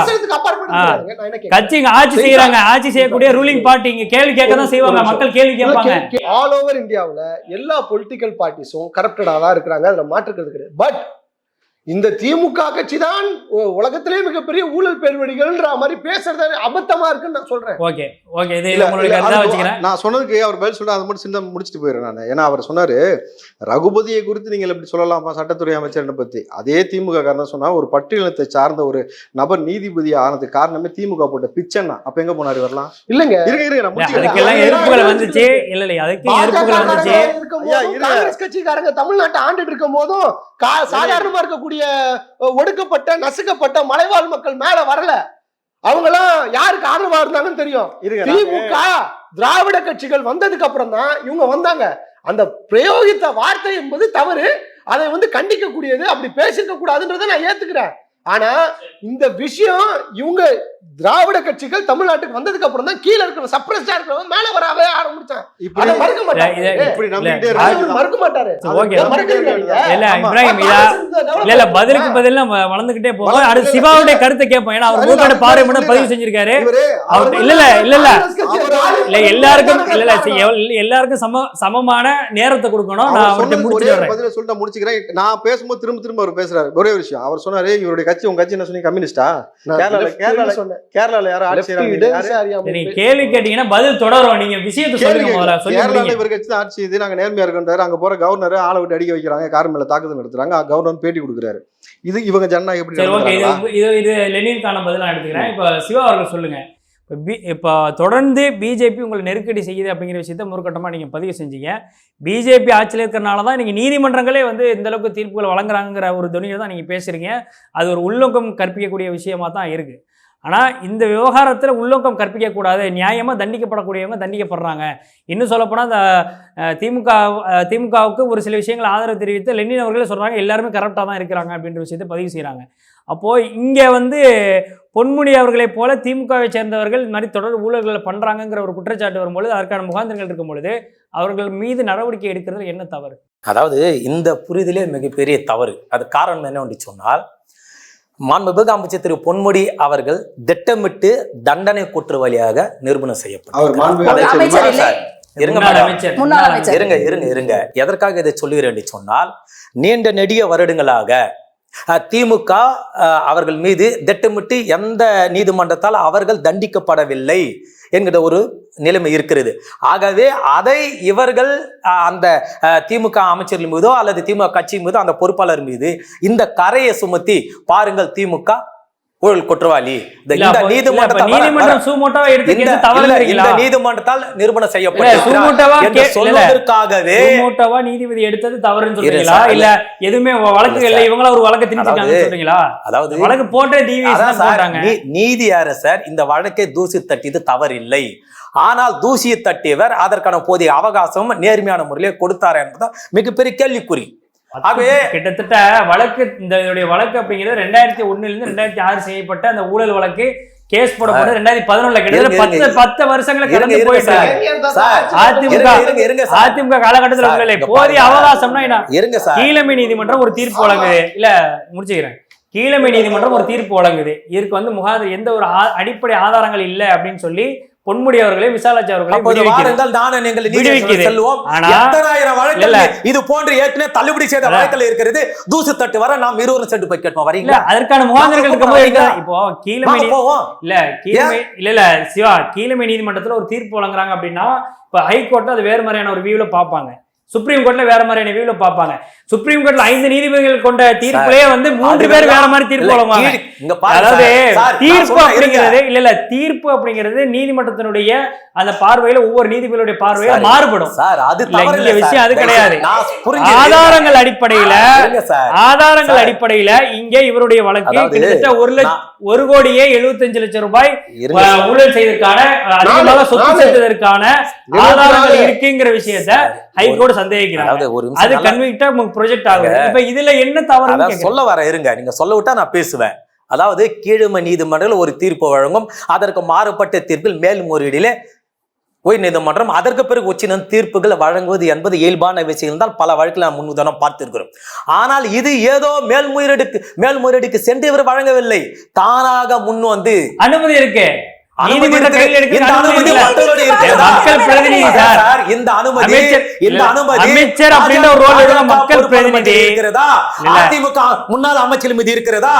கட்சிங்க ஆட்சி செய்யறாங்க, ஆட்சி செய்யக்கூடிய ரூலிங் பார்ட்டி இங்க கேள்வி கேட்கதான் செய்வாங்க. மக்கள் கேள்வி கேட்பாங்க. ஆல் ஓவர் இந்தியாவுல எல்லா பொலிட்டிக்கல் பார்ட்டிஸும் கரப்டடா தான் இருக்கிறாங்க, அதுல மாற்றுக்கிறது கிடையாது. பட் இந்த திமுக கட்சி தான் உலகத்திலே மிகப்பெரிய ஊழல் பெருவடிகள்ன்ற மாதிரி பேசுறது அபத்தமா இருக்குன்னு நான் சொல்றேன். ஓகே ஓகே, இது உங்களுக்கு கருத்தா வச்சுக்கிறேன். நான் சொன்னதுக்கு அவர் பதில் சொல்ல அதை மட்டும் சின்ன முடிச்சுட்டு போயிடுறேன் நான். ஏன்னா அவர் சொன்னாரு ரகுபதியை குறித்து நீங்கள் எப்படி சொல்லலாமா சட்டத்துறை அமைச்சர் பத்தி. அதே திமுக காரணம் சொன்னா ஒரு பட்டியலத்தை சார்ந்த ஒரு நபர் நீதிபதி ஆனதுக்கு காரணமே திமுக போட்ட பிச்சைன்னா அப்ப எங்க போனாரு வரலாம்? இல்லங்க அதுக்கெல்லாம் எதிர்ப்புகள் வந்துச்சு. இல்ல அதுக்கு எதிர்ப்புகள் வந்துச்சு. காங்கிரஸ் கட்சிக்காரங்க தமிழ்நாட்டை ஆண்டுட்டு இருக்கும் போதும் சாதாரணமா இருக்கக்கூடிய ஒடுக்கப்பட்ட நசுக்கப்பட்ட மலைவாழ் மக்கள் மேல வரல. அவங்க எல்லாம் யாருக்கு ஆதரவா இருந்தாங்கன்னு தெரியும். திமுக திராவிட கட்சிகள் வந்ததுக்கு அப்புறம் தான் இவங்க வந்தாங்க. அந்த பிரயோகித்த வார்த்தை என்பது தவறு, அதை வந்து கண்டிக்க கூடியது, அப்படி பேசிக்க கூடாதுன்றதை நான் ஏத்துக்கிறேன். ஆனா இந்த விஷயம் இவங்க திராவிட கட்சிகள் தமிழ்நாட்டுக்கு வந்ததுக்கு அப்புறம் தான் கீழே இருக்கிற சப்ரஸ்டா இருக்கிறவங்க மேல வரவே ஆரம்பிச்சான். மறுக்க மாட்டாரு. பதிலுக்கு பதில் வளர்ந்துகிட்டே போவோம். அடுத்து சிவாவுடைய கருத்தை கேட்போம். ஏன்னா அவர் மூக்காடு பார்வை பதிவு செஞ்சிருக்காரு. இல்ல எல்லாருக்கும் சமமான நேரத்தை கொடுக்கணும். நான் அவர்கிட்ட முடிச்சுக்கிறேன். நான் பேசும்போது திரும்ப அவர் பேசுறாரு. ஒரே விஷயம் அவர் சொன்னாரு, இவருடைய கட்சி உங்க கட்சி என்ன சொன்னீங்க கம்யூனிஸ்டா? கேரளால யாரும் ஆட்சி செய்றாங்க. நீங்க கேள்வி கேட்டீங்கன்னா பதில் தொடரும். நீங்க விஷயத்தை சொல்லுங்க முதல்ல. கேரளால இவர் கட்சி தான் ஆட்சி செய்து நாங்க நேர்மையா இருக்கோம்ன்றாரு. அங்க போற கவர்னர் ஆளை விட்டு அடிக்க வைக்கிறாங்க, கார் மேல தாக்குதல் நடத்துறாங்க. கவர்னர் பேட்டி கொடுக்குறாரு. இவங்க ஜனநாயகம் எப்படி சரி, ஓகே. நடத்துறாங்களா? இது லெனின்கான பதில் நான் எடுத்துக்கிறேன். இப்போ சிவா அவர்கள் சொல்லுங்க. இப்போ தொடர்ந்து பிஜேபி உங்களை நெருக்கடி செய்யுது அப்படிங்கிற விஷயத்த முற்கட்டமாக நீங்கள் பதிவு செஞ்சீங்க. பிஜேபி ஆட்சியில் இருக்கிறனால தான் நீங்கள் நீதிமன்றங்களே வந்து இந்த அளவுக்கு தீர்ப்புகளை வழங்குறாங்கிற ஒரு துணியை தான் நீங்கள் பேசுகிறீங்க. அது ஒரு உள்நோக்கம் கற்பிக்கக்கூடிய விஷயமா தான் இருக்குது. ஆனால் இந்த விவகாரத்தில் உள்நோக்கம் கற்பிக்கக்கூடாது, நியாயமாக தண்டிக்கப்படக்கூடியவங்க தண்டிக்கப்படுறாங்க. இன்னும் சொல்லப்போனால் இந்த திமுகவுக்கு ஒரு சில விஷயங்கள் ஆதரவு தெரிவித்து லெனின் அவர்களே சொல்கிறாங்க எல்லாருமே கரெக்டாக தான் இருக்கிறாங்க அப்படின்ற விஷயத்தை பதிவு செய்கிறாங்க. அப்போது இங்கே வந்து பொன்முடி அவர்களைப் போல திமுகவை சேர்ந்தவர்கள் இந்த மாதிரி தொடர் ஊழல்களை பண்ணுறாங்கங்கிற ஒரு குற்றச்சாட்டு வரும்பொழுது, அதற்கான முகாந்திரங்கள் இருக்கும் பொழுது அவர்கள் மீது நடவடிக்கை எடுக்கிறது என்ன தவறு? அதாவது இந்த புரிதலே மிகப்பெரிய தவறு. அது காரணம் என்ன சொன்னால், மாண்புமிகு அமைச்சர் திரு பொன்முடி அவர்கள் திட்டமிட்டு தண்டனை குற்றவாளியாக நிரூபணம் செய்யப்பட்டார். இருங்க. எதற்காக இதை சொல்லுகிறேன் என்று சொன்னால், நீண்ட நெடிய வருடங்களாக திமுக அவர்கள் மீது திட்டமிட்டு எந்த நீதிமன்றத்தால் அவர்கள் தண்டிக்கப்படவில்லை என்கிற ஒரு நிலைமை இருக்கிறது. ஆகவே அதை இவர்கள் அந்த திமுக அமைச்சர்கள் மீதோ அல்லது திமுக கட்சி மீதோ அந்த பொறுப்பாளர் மீது இந்த கரையை சுமத்தி பாருங்கள் திமுக ஊழல் குற்றவாளி, நீதிமன்றத்தால் நிரூபணம் செய்யப்பட்டதற்காகவே நீதிபதி எடுத்தது தவறுன்னு சொல்றீங்களா? இல்ல எதுவுமே வழக்கு இல்லை, இவங்கள ஒரு வழக்கு திணிச்சிட்டாங்கன்னு சொல்றீங்களா? அதாவது வழக்கு போட்டே நீதி அரசர் இந்த வழக்கை தூசி தட்டியது தவறில்லை. ஆனால் தூசியை தட்டியவர் அதற்கான போதிய அவகாசம் நேர்மையான முறையில் கொடுத்தார் என்பது மிகப்பெரிய கேள்விக்குறி. கிட்டத்தட்ட வழக்கு இந்த வழக்கு அப்படிங்கிறது 2001 2006 செய்யப்பட்ட அந்த ஊழல் வழக்கு கேஸ் போடப்பட்ட 2011 கிட்டத்தட்ட 10 வருஷங்களை கடந்து போயிட்டாங்க. அதிமுக காலகட்டத்தில் போதிய அவகாசம்னா கீழமை நீதிமன்றம் ஒரு தீர்ப்பு வழங்குது. இல்ல முடிச்சுக்கிறேன். கீழமை நீதிமன்றம் ஒரு தீர்ப்பு வழங்குது. இதுக்கு வந்து எந்த ஒரு அடிப்படை ஆதாரங்கள் இல்லை அப்படின்னு சொல்லி பொன்முடி அவர்களே விசாலாட்சி அவர்களே இது போன்ற ஏற்கனவே தள்ளுபடி செய்த வழக்கில் இருக்கிறது. தூசு தட்டு வர நாம் இருவரும் சென்று போய் கேட்போம். வரீங்களா? அதற்கான முகாந்திரங்கள் இப்போ கீழமை சிவா கீழமை நீதிமன்றத்துல ஒரு தீர்ப்பு வழங்குறாங்க அப்படின்னா இப்ப ஹைகோர்ட்ல அது வேறு மாதிரியான ஒரு வியூல பார்ப்பாங்க, சுப்ரீம் கோர்ட்ல வேற மாதிரியான வியூல பார்ப்பாங்க. சுப்ரீம் கோர்ட்ல 5 நீதிபதிகள் கொண்ட தீர்ப்புலயே வந்து 3 பேர் வேற மாதிரி தீர்ப்பு வழங்குவாங்க. அதாவது தீர்ப்பு அப்படிங்கிறது தீர்ப்பு அப்படிங்கிறது நீதிமன்றத்தினுடைய அந்த பார்வையில ஒவ்வொரு நீதிபதிகளுடைய பார்வையில மாறுபடும். விஷயம் அது கிடையாது. ஆதாரங்கள் அடிப்படையில இங்கே இவருடைய வழக்கு கிட்டத்தட்ட 1,75,00,000 ரூபாய் ஊழல் செய்ததற்கான அதிகமாக சொத்து சேர்த்ததற்கான ஆதாரங்கள் இருக்குங்கிற விஷயத்தை ஹைகோர்ட் சந்தேகிக்கிறாங்க. அது கன்விக்டா ப்ரொஜெக்ட் ஆகுது. இப்ப இதுல என்ன தவறு சொல்ல வர இருங்க, நீங்க சொல்ல விட்டா நான் பேசுவேன். அதாவது கீழமை நீதிமன்றம் ஒரு தீர்ப்பு வழங்கும், அதற்கு மாறுபட்ட தீர்ப்பில் மேல்முறையீடிலே உயர் நீதிமன்றம், அதற்கு பிறகு உச்ச தீர்ப்புகளை வழங்குவது என்பது இயல்பான விஷயங்கள் தான் பல வழக்கில் நாம் முன்னுதாரணம் பார்த்திருக்கிறோம். ஆனால் இது ஏதோ மேல்முறையீடுக்கு சென்று இவர் வழங்கவில்லை, தானாக முன் வந்து அனுமதி இருக்கு. முன்னாள் அமைச்சர் மீது இருக்கிறதா?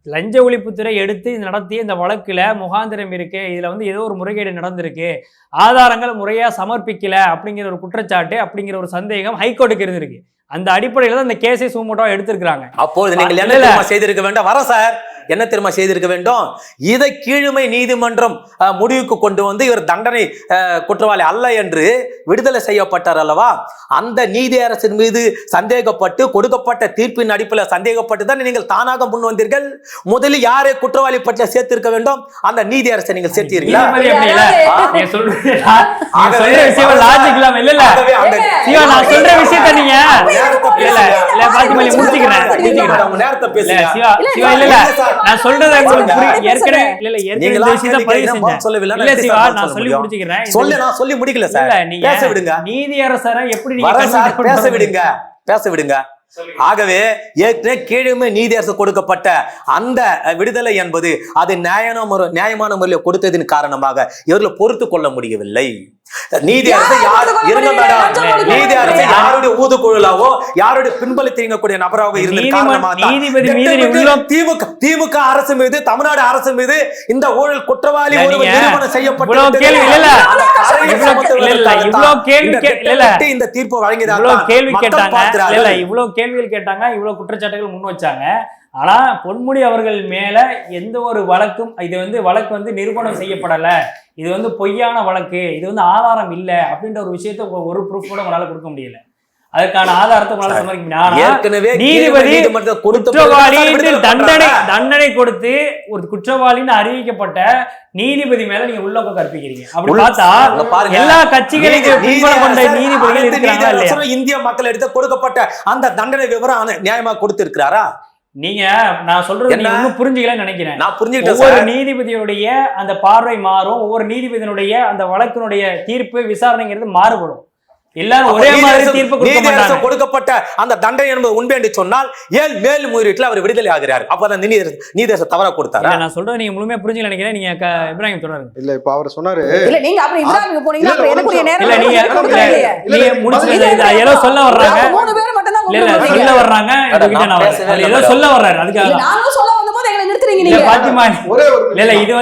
லஞ்ச ஒழிப்புத்துறை எடுத்து நடத்திய இந்த வழக்குல முகாந்திரம் இருக்கு, இதுல வந்து ஏதோ ஒரு முறைகேடு நடந்திருக்கு, ஆதாரங்கள் முறையா சமர்ப்பிக்கல அப்படிங்கிற ஒரு குற்றச்சாட்டு அப்படிங்கிற ஒரு சந்தேகம் ஹைகோர்ட்டுக்கு இருந்திருக்கு. அந்த அடிப்படையில தான் இந்த கேஸை சுமோட்டோவா எடுத்திருக்காங்க. அப்போது நீங்கள் என்ன செய்திருக்க வேண்டும்? வர சார் என்ன தெரியுமா செய்திருக்க வேண்டும்? இதை கீழமை நீதிமன்றம் முடிவுக்கு கொண்டு வந்து இவர் தண்டனை குற்றவாளி அல்ல என்று விடுதலை செய்யப்பட்டார் அல்லவா? அந்த நீதி அரசின் மீது சந்தேகப்பட்டு கொடுக்கப்பட்ட தீர்ப்பின் அடிப்படையில் சந்தேகப்பட்டு தான் நீங்கள் தானாக முன் வந்தீர்கள். முதலில் யாரை குற்றவாளி பட்டியலில் சேர்த்திருக்க வேண்டும்? அந்த நீதி அரசை நீங்கள் சேர்த்தீர்களா? நான் சொல்றது சொல்லி முடிக்கல சார். பேச விடுங்க. நீதி அரசரை எப்படி பேச விடுங்க. ஆகவே ஏற்கனவே கீழமை நீதி அரசு கொடுக்கப்பட்ட அந்த விடுதலை என்பது அது நியாயமான முறையில் கொடுத்ததின் காரணமாக இவர்களை பொறுத்து கொள்ள முடியவில்லை. நீதி அரசு நீதி அரசு யாருடைய ஊதுகுழலாவோ யாருடைய பின்பலி தீங்கக்கூடிய நபராக இருந்த காரணமாக திமுக திமுக அரசு மீது, தமிழ்நாடு அரசு மீது இந்த ஊழல் குற்றவாளி ஒருவர் நிரூபணம் செய்யப்பட்டு இந்த தீர்ப்பு வழங்கியதாக கேள்வி கேட்டாங்க, இவ்வளவு கேள்விகள் கேட்டாங்க, இவ்வளவு குற்றச்சாட்டுகள் முன் வச்சாங்க. ஆனா பொன்முடி அவர்கள் மேல எந்த ஒரு வழக்கும், இது வழக்கு நிரூபணம் செய்யப்படல, இது பொய்யான வழக்கு, இது ஆதாரம் இல்ல அப்படின்ற ஒரு விஷயத்தை ஒரு ப்ரூஃப் கூட உங்களால கொடுக்க முடியல. அதற்கான ஆதாரத்தை உங்களால சமர்ப்பிக்க நீதிபதி குற்றவாளி தண்டனை கொடுத்து ஒரு குற்றவாளின்னு அறிவிக்கப்பட்ட நீதிபதி மேல நீங்க உள்ள கற்பிக்கிறீங்க. அப்படி பார்த்தா எல்லா கட்சிகளுக்கும் நீதிபதிகள் இருக்கிறாங்க. இந்திய மக்கள் எடுத்து கொடுக்கப்பட்ட அந்த தண்டனை விவரம் நியாயமா கொடுத்திருக்கிறாரா? நீங்க நான் சொல்றது நீங்க இன்னும் புரிஞ்சுக்கலன்னு நினைக்கிறேன். நான் புரிஞ்சுக்கிட்டேன். ஒவ்வொரு நீதிபதியுடைய அந்த பார்வை மாறும், ஒவ்வொரு நீதிபதியினுடைய அந்த வழக்கினுடைய தீர்ப்பு விசாரணைங்கிறது மாறுபடும். எல்லாரும் ஒரே மாதிரி தீர்ப்பு கொடுக்கப்பட்ட அந்த தண்டனை என்பது உண்மை என்று சொன்னால் ஏன் மேல்முறையீட்டில் அவர் விடுதலை ஆகிறார். அப்பதான் நீதியரசர் தவறா கொடுத்தாரா? நான் சொல்றது நீங்க முழுமையா புரிஞ்சுக்க நினைக்கிறேன். நீங்க இப்ராஹிம் சொல்றாரு இல்ல, இப்ப அவர் சொன்னாரு இல்ல, நீங்க அப்புறம் இப்ராஹிம் போனீங்கன்னா அப்புறம் எனக்குரிய நேரம் இல்ல, நீங்க முடிச்சது ஏதோ சொல்ல வர்றாங்க, மூணு பேர் மட்டும் தான் இல்ல சொல்ல வர்றாங்க, ஏதோ சொல்ல வர்றாரு. அதுக்காக நானும் சொல்ல வந்தபோது எங்களை நிறுத்துறீங்க நீங்க. பாத்திமா இல்ல இது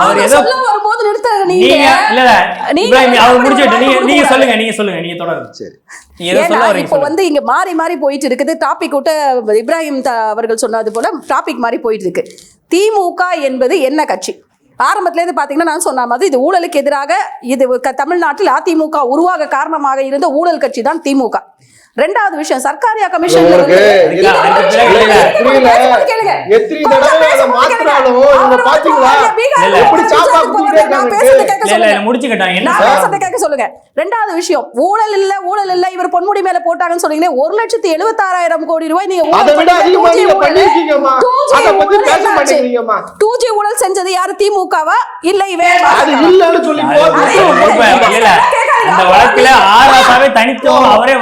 அவர் ஏதோ சொல்ல வரும்போது நிறுத்துறீங்க நீங்க. இல்ல இப்ராஹிம் அவர் முடிச்சிட்டு நீங்க சொல்லுங்க, நீங்க தொடருங்க. சரி, இப்போ இங்க மாறி மாறி போயிட்டு இருக்குது டாபிக் விட்டு. இப்ராஹிம் அவர்கள் சொன்னது போல டாபிக் மாறி போயிட்டு இருக்கு. திமுக என்பது என்ன கட்சி? ஆரம்பத்துல இருந்து பாத்தீங்கன்னா நான் சொன்ன மாதிரி இது ஊழலுக்கு எதிராக, இது தமிழ்நாட்டில் அதிமுக உருவாக காரணமாக இருந்த ஊழல் கட்சி தான் திமுக. ரெண்டாவது விஷயம், சர்க்காரியா கமிஷன் சொல்லுங்க. ரெண்டாவது விஷயம், ஊழல் இல்ல இவர் பொன்முடி மேல போட்டாங்கன்னு சொன்னீங்க. 1,76,000 கோடி ரூபாய் நீங்க 2G ஊழல் செஞ்சது யாரு? திமுகவா? இல்ல இந்த வழக்குல ஆராசாவே தனித்துவம் அவரே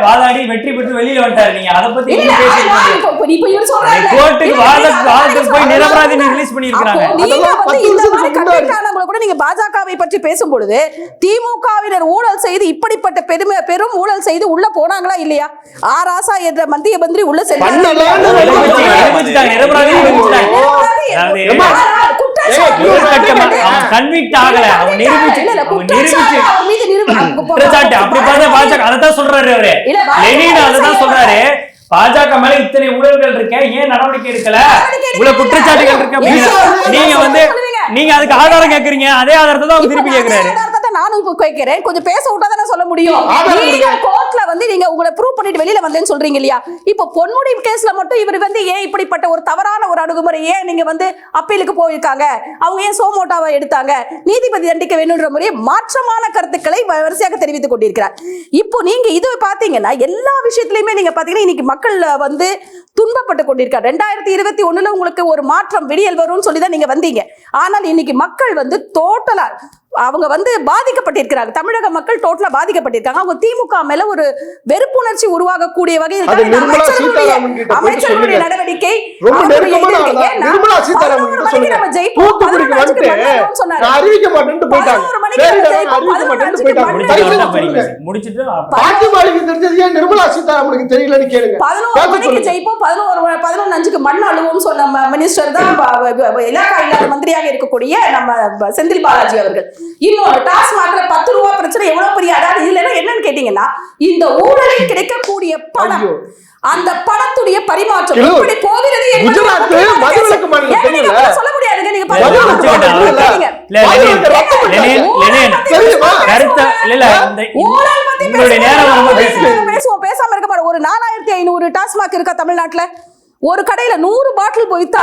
வாதாடி வெற்றி பெற்று வெளியில வந்துட்டாரு. நீங்க அதை பத்தி கோர்ட்டுக்கு வாதத்துக்கு போய் நிரபராதி ரிலீஸ் பண்ணிருக்காங்க. நீங்க பாஜகவை பற்றி பேசும் பொழுது திமுகவினர் ஊழல் செய்து இப்படிப்பட்ட பெரும் ஊழல் செய்து உள்ள போனாங்களா இல்லையா? ஆராசா என்ற மத்திய மந்திரி உள்ள கன்விக்ட் ஆகல, அவன் அப்படி பாஜக அதான் சொல்றாரு அவரு. லெனின் அதான் சொல்றாரு, பாஜக மேல இத்தனை ஊழல்கள் இருக்க, ஏன் நடவடிக்கை எடுக்கல, இவ்வளவு குற்றச்சாட்டுகள் இருக்கு. நீங்க அதுக்கு ஆதாரம் கேக்குறீங்க, அதே ஆதாரத்தை தான் அவங்க திருப்பி கேக்குறாரு. நானும் இப்ப கேட்கிறேன், கொஞ்சம் பேச விட்டா தானே சொல்ல முடியும். கோர்ட்ல நீங்க உங்களை ப்ரூவ் பண்ணிட்டு வெளியில வந்தேன்னு சொல்றீங்க இல்லையா? இப்ப பொன்முடி கேஸ்ல மட்டும் இவர் ஏன் இப்படிப்பட்ட ஒரு தவறான ஒரு அணுகுமுறை, ஏன் நீங்க அப்பீலுக்கு போயிருக்காங்க, அவங்க ஏன் சோமோட்டாவை எடுத்தாங்க, நீதிபதி தண்டிக்க வேணும்ன்ற முறையை மாற்றமான கருத்துக்களை வரிசையாக தெரிவித்துக் கொண்டிருக்கிறார். இப்போ நீங்க இது பாத்தீங்கன்னா எல்லா விஷயத்திலயுமே நீங்க பாத்தீங்கன்னா இன்னைக்கு மக்கள் துன்பப்பட்டு கொண்டிருக்கார். 2021 உங்களுக்கு ஒரு மாற்றம் விடியல் வரும்னு சொல்லிதான் நீங்க வந்தீங்க. ஆனால் இன்னைக்கு மக்கள் டோட்டலா அவங்க பாதிக்கப்பட்டிருக்கிறாங்க. தமிழக மக்கள் டோட்டலா பாதிக்கப்பட்டிருக்காங்க. அவங்க திமுக மேல ஒரு வெறுப்புணர்ச்சி உருவாகக்கூடிய வகையில் அமைச்சர்களுடைய நடவடிக்கை ஜெயிப்போம், 11 மண் அழுவோம் சொன்ன மினிஸ்டர் தான் இலாக்கா இல்லாத மந்திரியாக இருக்கக்கூடிய நம்ம செந்தில் பாலாஜி அவர்கள். இன்னொரு டாஸ்மாக்ல 10 ரூபாய் பிரச்சனை எவ்வளவு பெரிய, அதாவது இதுல என்னன்னு கேட்டீங்கன்னா இந்த ஊழலில் கிடைக்கக்கூடிய பணம், அந்த பணத்துடைய பரிமாற்றம் எப்படி போகிறது சொல்ல முடியாதுங்க. நீங்க பேசுவோம், பேசாம இருக்க மாட்டோம். ஒரு 4,500 டாஸ்மாக் இருக்கா தமிழ்நாட்டுல? ஒரு கடையில 100 பாட்டில் போயிட்டா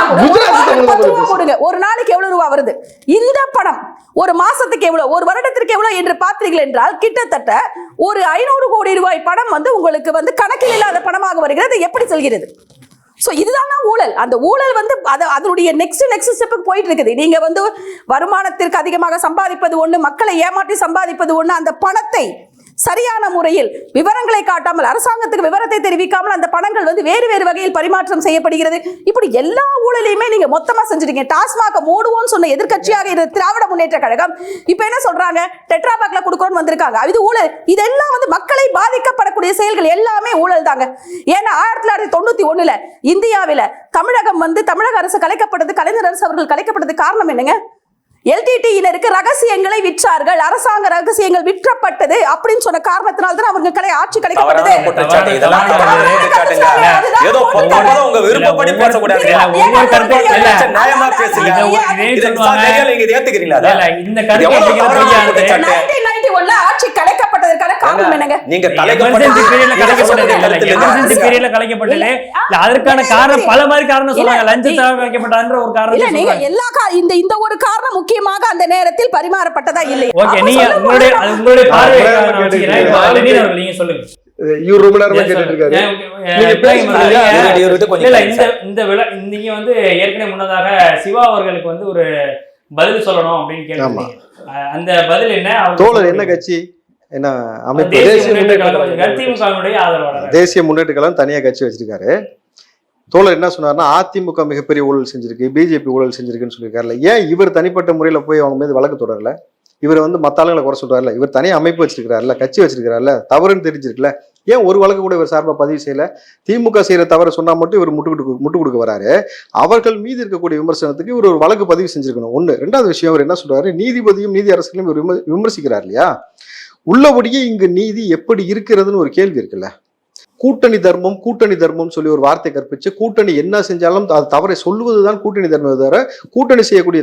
போடுங்க, ஒரு நாளைக்கு எவ்வளவு ரூபாய் வருது? இந்த பணம் ஒரு மாசத்துக்கு எவ்வளவு, ஒரு வருடத்திற்கு எவ்வளவு என்று பார்த்தீர்கள் என்றால் கிட்டத்தட்ட ஒரு 500 கோடி ரூபாய் பணம் உங்களுக்கு கணக்கில் இல்லாத பணமாக வருகிறது. எப்படி செல்கிறது? சோ இதுதான் ஊழல். அந்த ஊழல் அதனுடைய நெக்ஸ்ட் ஸ்டெப்புக்கு போயிட்டு இருக்குது. நீங்க வருமானத்திற்கு அதிகமாக சம்பாதிப்பது ஒண்ணு, மக்களை ஏமாற்றி சம்பாதிப்பது ஒண்ணு, அந்த பணத்தை சரியான முறையில் விவரங்களை காட்டாமல், அரசாங்கத்துக்கு விவரத்தை தெரிவிக்காமல் அந்த பணங்கள் வந்து வேறு வேறு வகையில் பரிமாற்றம் செய்யப்படுகிறது. இப்படி எல்லா ஊழலையுமே நீங்க மொத்தமா செஞ்சிருக்கீங்க. டாஸ்மாக மூடுவோம்னு சொன்ன எதிர்க்கட்சியாக இருந்த திராவிட முன்னேற்ற கழகம் இப்ப என்ன சொல்றாங்க? டெட்ராபேக்ல கொடுக்கறோம்னு வந்திருக்காங்க. இது ஊழல். இதெல்லாம் வந்து மக்களை பாதிக்கப்படக்கூடிய செயல்கள் எல்லாமே ஊழல் தாங்க. ஏன்னா 1991 இந்தியாவில தமிழகம் வந்து தமிழக அரசு கலைக்கப்பட்டது, கலைஞர் அரசு அவர்கள் கலைக்கப்பட்டது காரணம் என்னங்க? LTTயினருக்கு ரகசியங்களை விற்றார்கள், அரசாங்க ரகசியங்கள் விற்றப்பட்டது அப்படின்னு சொன்ன காரணத்தினால தான் அவங்களுக்கு ஆட்சி கலைக்கப்பட்டது. ஆட்சி கலைக்கப்பட்டதற்கான காரணம் என்னங்க? அதற்கான காரணம் பல மாதிரி காரணம் சொல்றாங்க. லஞ்சத்தால் கலைக்கப்பட்டன்ற ஒரு காரணம். எல்லா இந்த ஒரு காரணம் முக்கியமாக அந்த நேரத்தில் பரிமாறப்பட்டதா இல்லை. ஓகே, நீங்க உங்களுடைய பார்வையை நான் வச்சுக்கிறேன். நீங்க சொல்லுங்க. இவர் ரொம்ப நேரமா கேட்டுட்டு இருக்காரு. நீங்க வந்து ஏற்கனவே முன்னதாக சிவா அவர்களுக்கு வந்து ஒரு பதில் சொல்லணும் அப்படின்னு கேட்டீங்க. அந்த பதில் என்ன? தோழர் என்ன கட்சி, என்ன அமைப்பு? தேசிய முன்னேற்ற கழகம் தனியா கட்சி வச்சிருக்காரு. தோழர் என்ன சொன்னார்னா, அதிமுக மிகப்பெரிய ஊழல் செஞ்சிருக்கு, பிஜேபி ஊழல் செஞ்சிருக்குன்னு சொல்லியிருக்காருல்ல. ஏன் இவர் தனிப்பட்ட முறையில் போய் அவங்க மீது வழக்கு தொடரல? இவர் வந்து மற்ற ஆளுங்களை குறை சொல்றாருல, இவர் தனியாக அமைப்பு வச்சிருக்கிறாருல, கட்சி வச்சிருக்கிறாருல, தவறுன்னு தெரிஞ்சிருக்குல்ல, ஏன் ஒரு வழக்கு கூட இவர் சார்பாக பதிவு செய்யல? திமுக செய்யற தவறை சொன்னா மட்டும் இவர் முட்டு கொடுக்க வராரு. அவர்கள் மீது இருக்கக்கூடிய விமர்சனத்துக்கு இவர் ஒரு வழக்கு பதிவு செஞ்சிருக்கணும். ஒண்ணு. ரெண்டாவது விஷயம், அவர் என்ன சொல்றாரு, நீதிபதியும் நீதி அரசர்களையும் இவர் விமர்சிக்கிறார் இல்லையா? உள்ளபடியே இங்கு நீதி எப்படி இருக்கிறதுன்னு ஒரு கேள்வி இருக்குல்ல. கூட்டணி தர்மம் சொல்லி ஒரு வார்த்தை கற்பிச்சு, கூட்டணி என்ன செஞ்சாலும் அது தவறை சொல்லுவதுதான் கூட்டணி தர்மம் தவிர, கூட்டணி செய்யக்கூடிய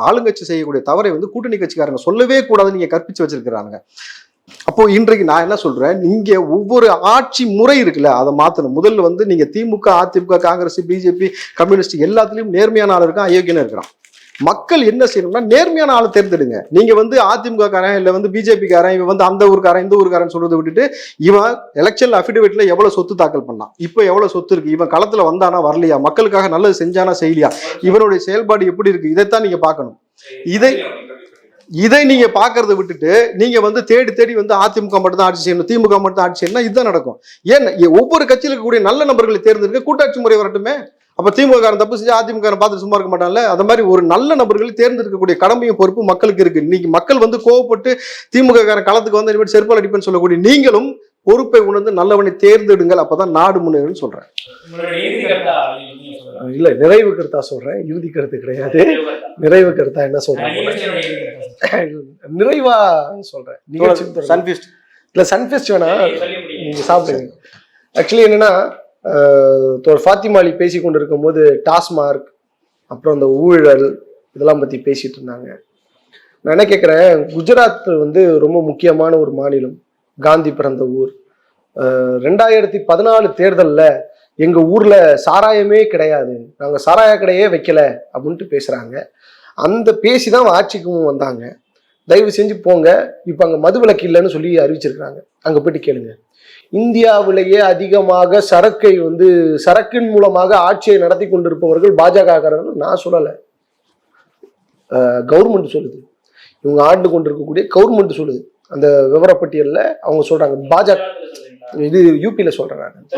ஆளுங்கட்சி செய்யக்கூடிய தவறை வந்து கூட்டணி கட்சிக்காரங்க சொல்லவே கூடாது நீங்க கற்பிச்சு வச்சிருக்கிறாங்க. அப்போ இன்றைக்கு நான் என்ன சொல்றேன், நீங்க ஒவ்வொரு ஆட்சி முறை இருக்குல்ல, அதை மாத்தணும். முதல்ல வந்து நீங்க திமுக, அதிமுக, காங்கிரஸ், பிஜேபி, கம்யூனிஸ்ட் எல்லாத்துலயும் நேர்மையான ஆள் இருக்கான், அயோக்கியனா இருக்கிறான். மக்கள் என்ன செய்யணும்னா நேர்மையான ஆளை தேர்ந்தெடுங்க. நீங்க வந்து அதிமுக காரன் இல்ல வந்து பிஜேபி காரன், இவன் வந்து அந்த ஊருக்காரன் இந்த ஊருக்காரன் சொல்றதை விட்டுட்டு, இவன் எலெக்ஷன் அபிடவிட்ல எவ்வளவு சொத்து தாக்கல் பண்ணான், இப்ப எவ்வளவு சொத்து இருக்கு, இவன் களத்துல வந்தானா வரலையா, மக்களுக்காக நல்லது செஞ்சானா செய்யலையா, இவனுடைய செயல்பாடு எப்படி இருக்கு, இதைத்தான் நீங்க பார்க்கணும். இதை நீங்க பாக்குறத விட்டுட்டு நீங்க வந்து தேடி வந்து அதிமுக மட்டும் தான் ஆட்சி செய்யணும், திமுக மட்டும் ஆட்சி செய்யணும், இதுதான் நடக்கும். ஏன் ஒவ்வொரு கட்சியில் இருக்கக்கூடிய நல்ல நபர்களை தேர்ந்தெடுக்க கூட்டாட்சி முறை வரட்டுமே. அப்ப திமுக தப்பு செஞ்சு அதிமுக பார்த்து சும்மா இருக்க மாட்டான்ல. அந்த மாதிரி ஒரு நல்ல நபர்களை தேர்ந்தெடுக்கக்கூடிய கடமையும் பொறுப்பு மக்களுக்கு இருக்கு. இன்னைக்கு மக்கள் வந்து கோவப்பட்டு திமுக களத்துக்கு வந்து இனிமேல் செருப்பால் அடிப்பேன்னு சொல்லக்கூடிய நீங்களும் பொறுப்பை உணர்ந்து நல்லவனை தேர்ந்தெடுங்கள், அப்பதான் நாடு முன்னேறும் சொல்றேன். இல்ல, நிறைவு கருத்தா சொல்றேன், இறுதி கருத்து கிடையாது. நிறைவு கருத்தா என்ன சொல்றேன், நிறைவா சொல்றேன். இல்ல சன்ஃபெஸ்ட் வேணா, நீங்க சாப்பிடுங்க. ஆக்சுவலி என்னன்னா, ஃபாத்திமா அலி பேசி கொண்டு இருக்கும் போது டாஸ்மார்க் அப்புறம் அந்த ஊழல் இதெல்லாம் பத்தி பேசிட்டு இருந்தாங்க. நான் என்ன கேட்குறேன், குஜராத் வந்து ரொம்ப முக்கியமான ஒரு மாநிலம், காந்தி பிறந்த ஊர். 2014 தேர்தலில் எங்க ஊர்ல சாராயமே கிடையாது, நாங்க சாராய கடையே வைக்கல அப்படின்ட்டு பேசுறாங்க. அந்த பேசிதான் ஆட்சிக்கும் வந்தாங்க. தயவு செஞ்சு போங்க, இப்ப அங்க மதுவிலக்கு இல்லைன்னு சொல்லி அறிவிச்சிருக்காங்க, அங்க போயிட்டு கேளுங்க. இந்தியாவிலேயே அதிகமாக சரக்கை வந்து சரக்கின் மூலமாக ஆட்சியை நடத்தி கொண்டிருப்பவர்கள் பாஜக. நான் சொல்லலை, கவர்மெண்ட் சொல்லுது. இவங்க ஆண்டு கொண்டிருக்கக்கூடிய கவர்மெண்ட் சொல்லுது. அந்த விவரப்பட்டியலில் அவங்க சொல்றாங்க. பாஜக இது யூபியில சொல்றேன் நான்.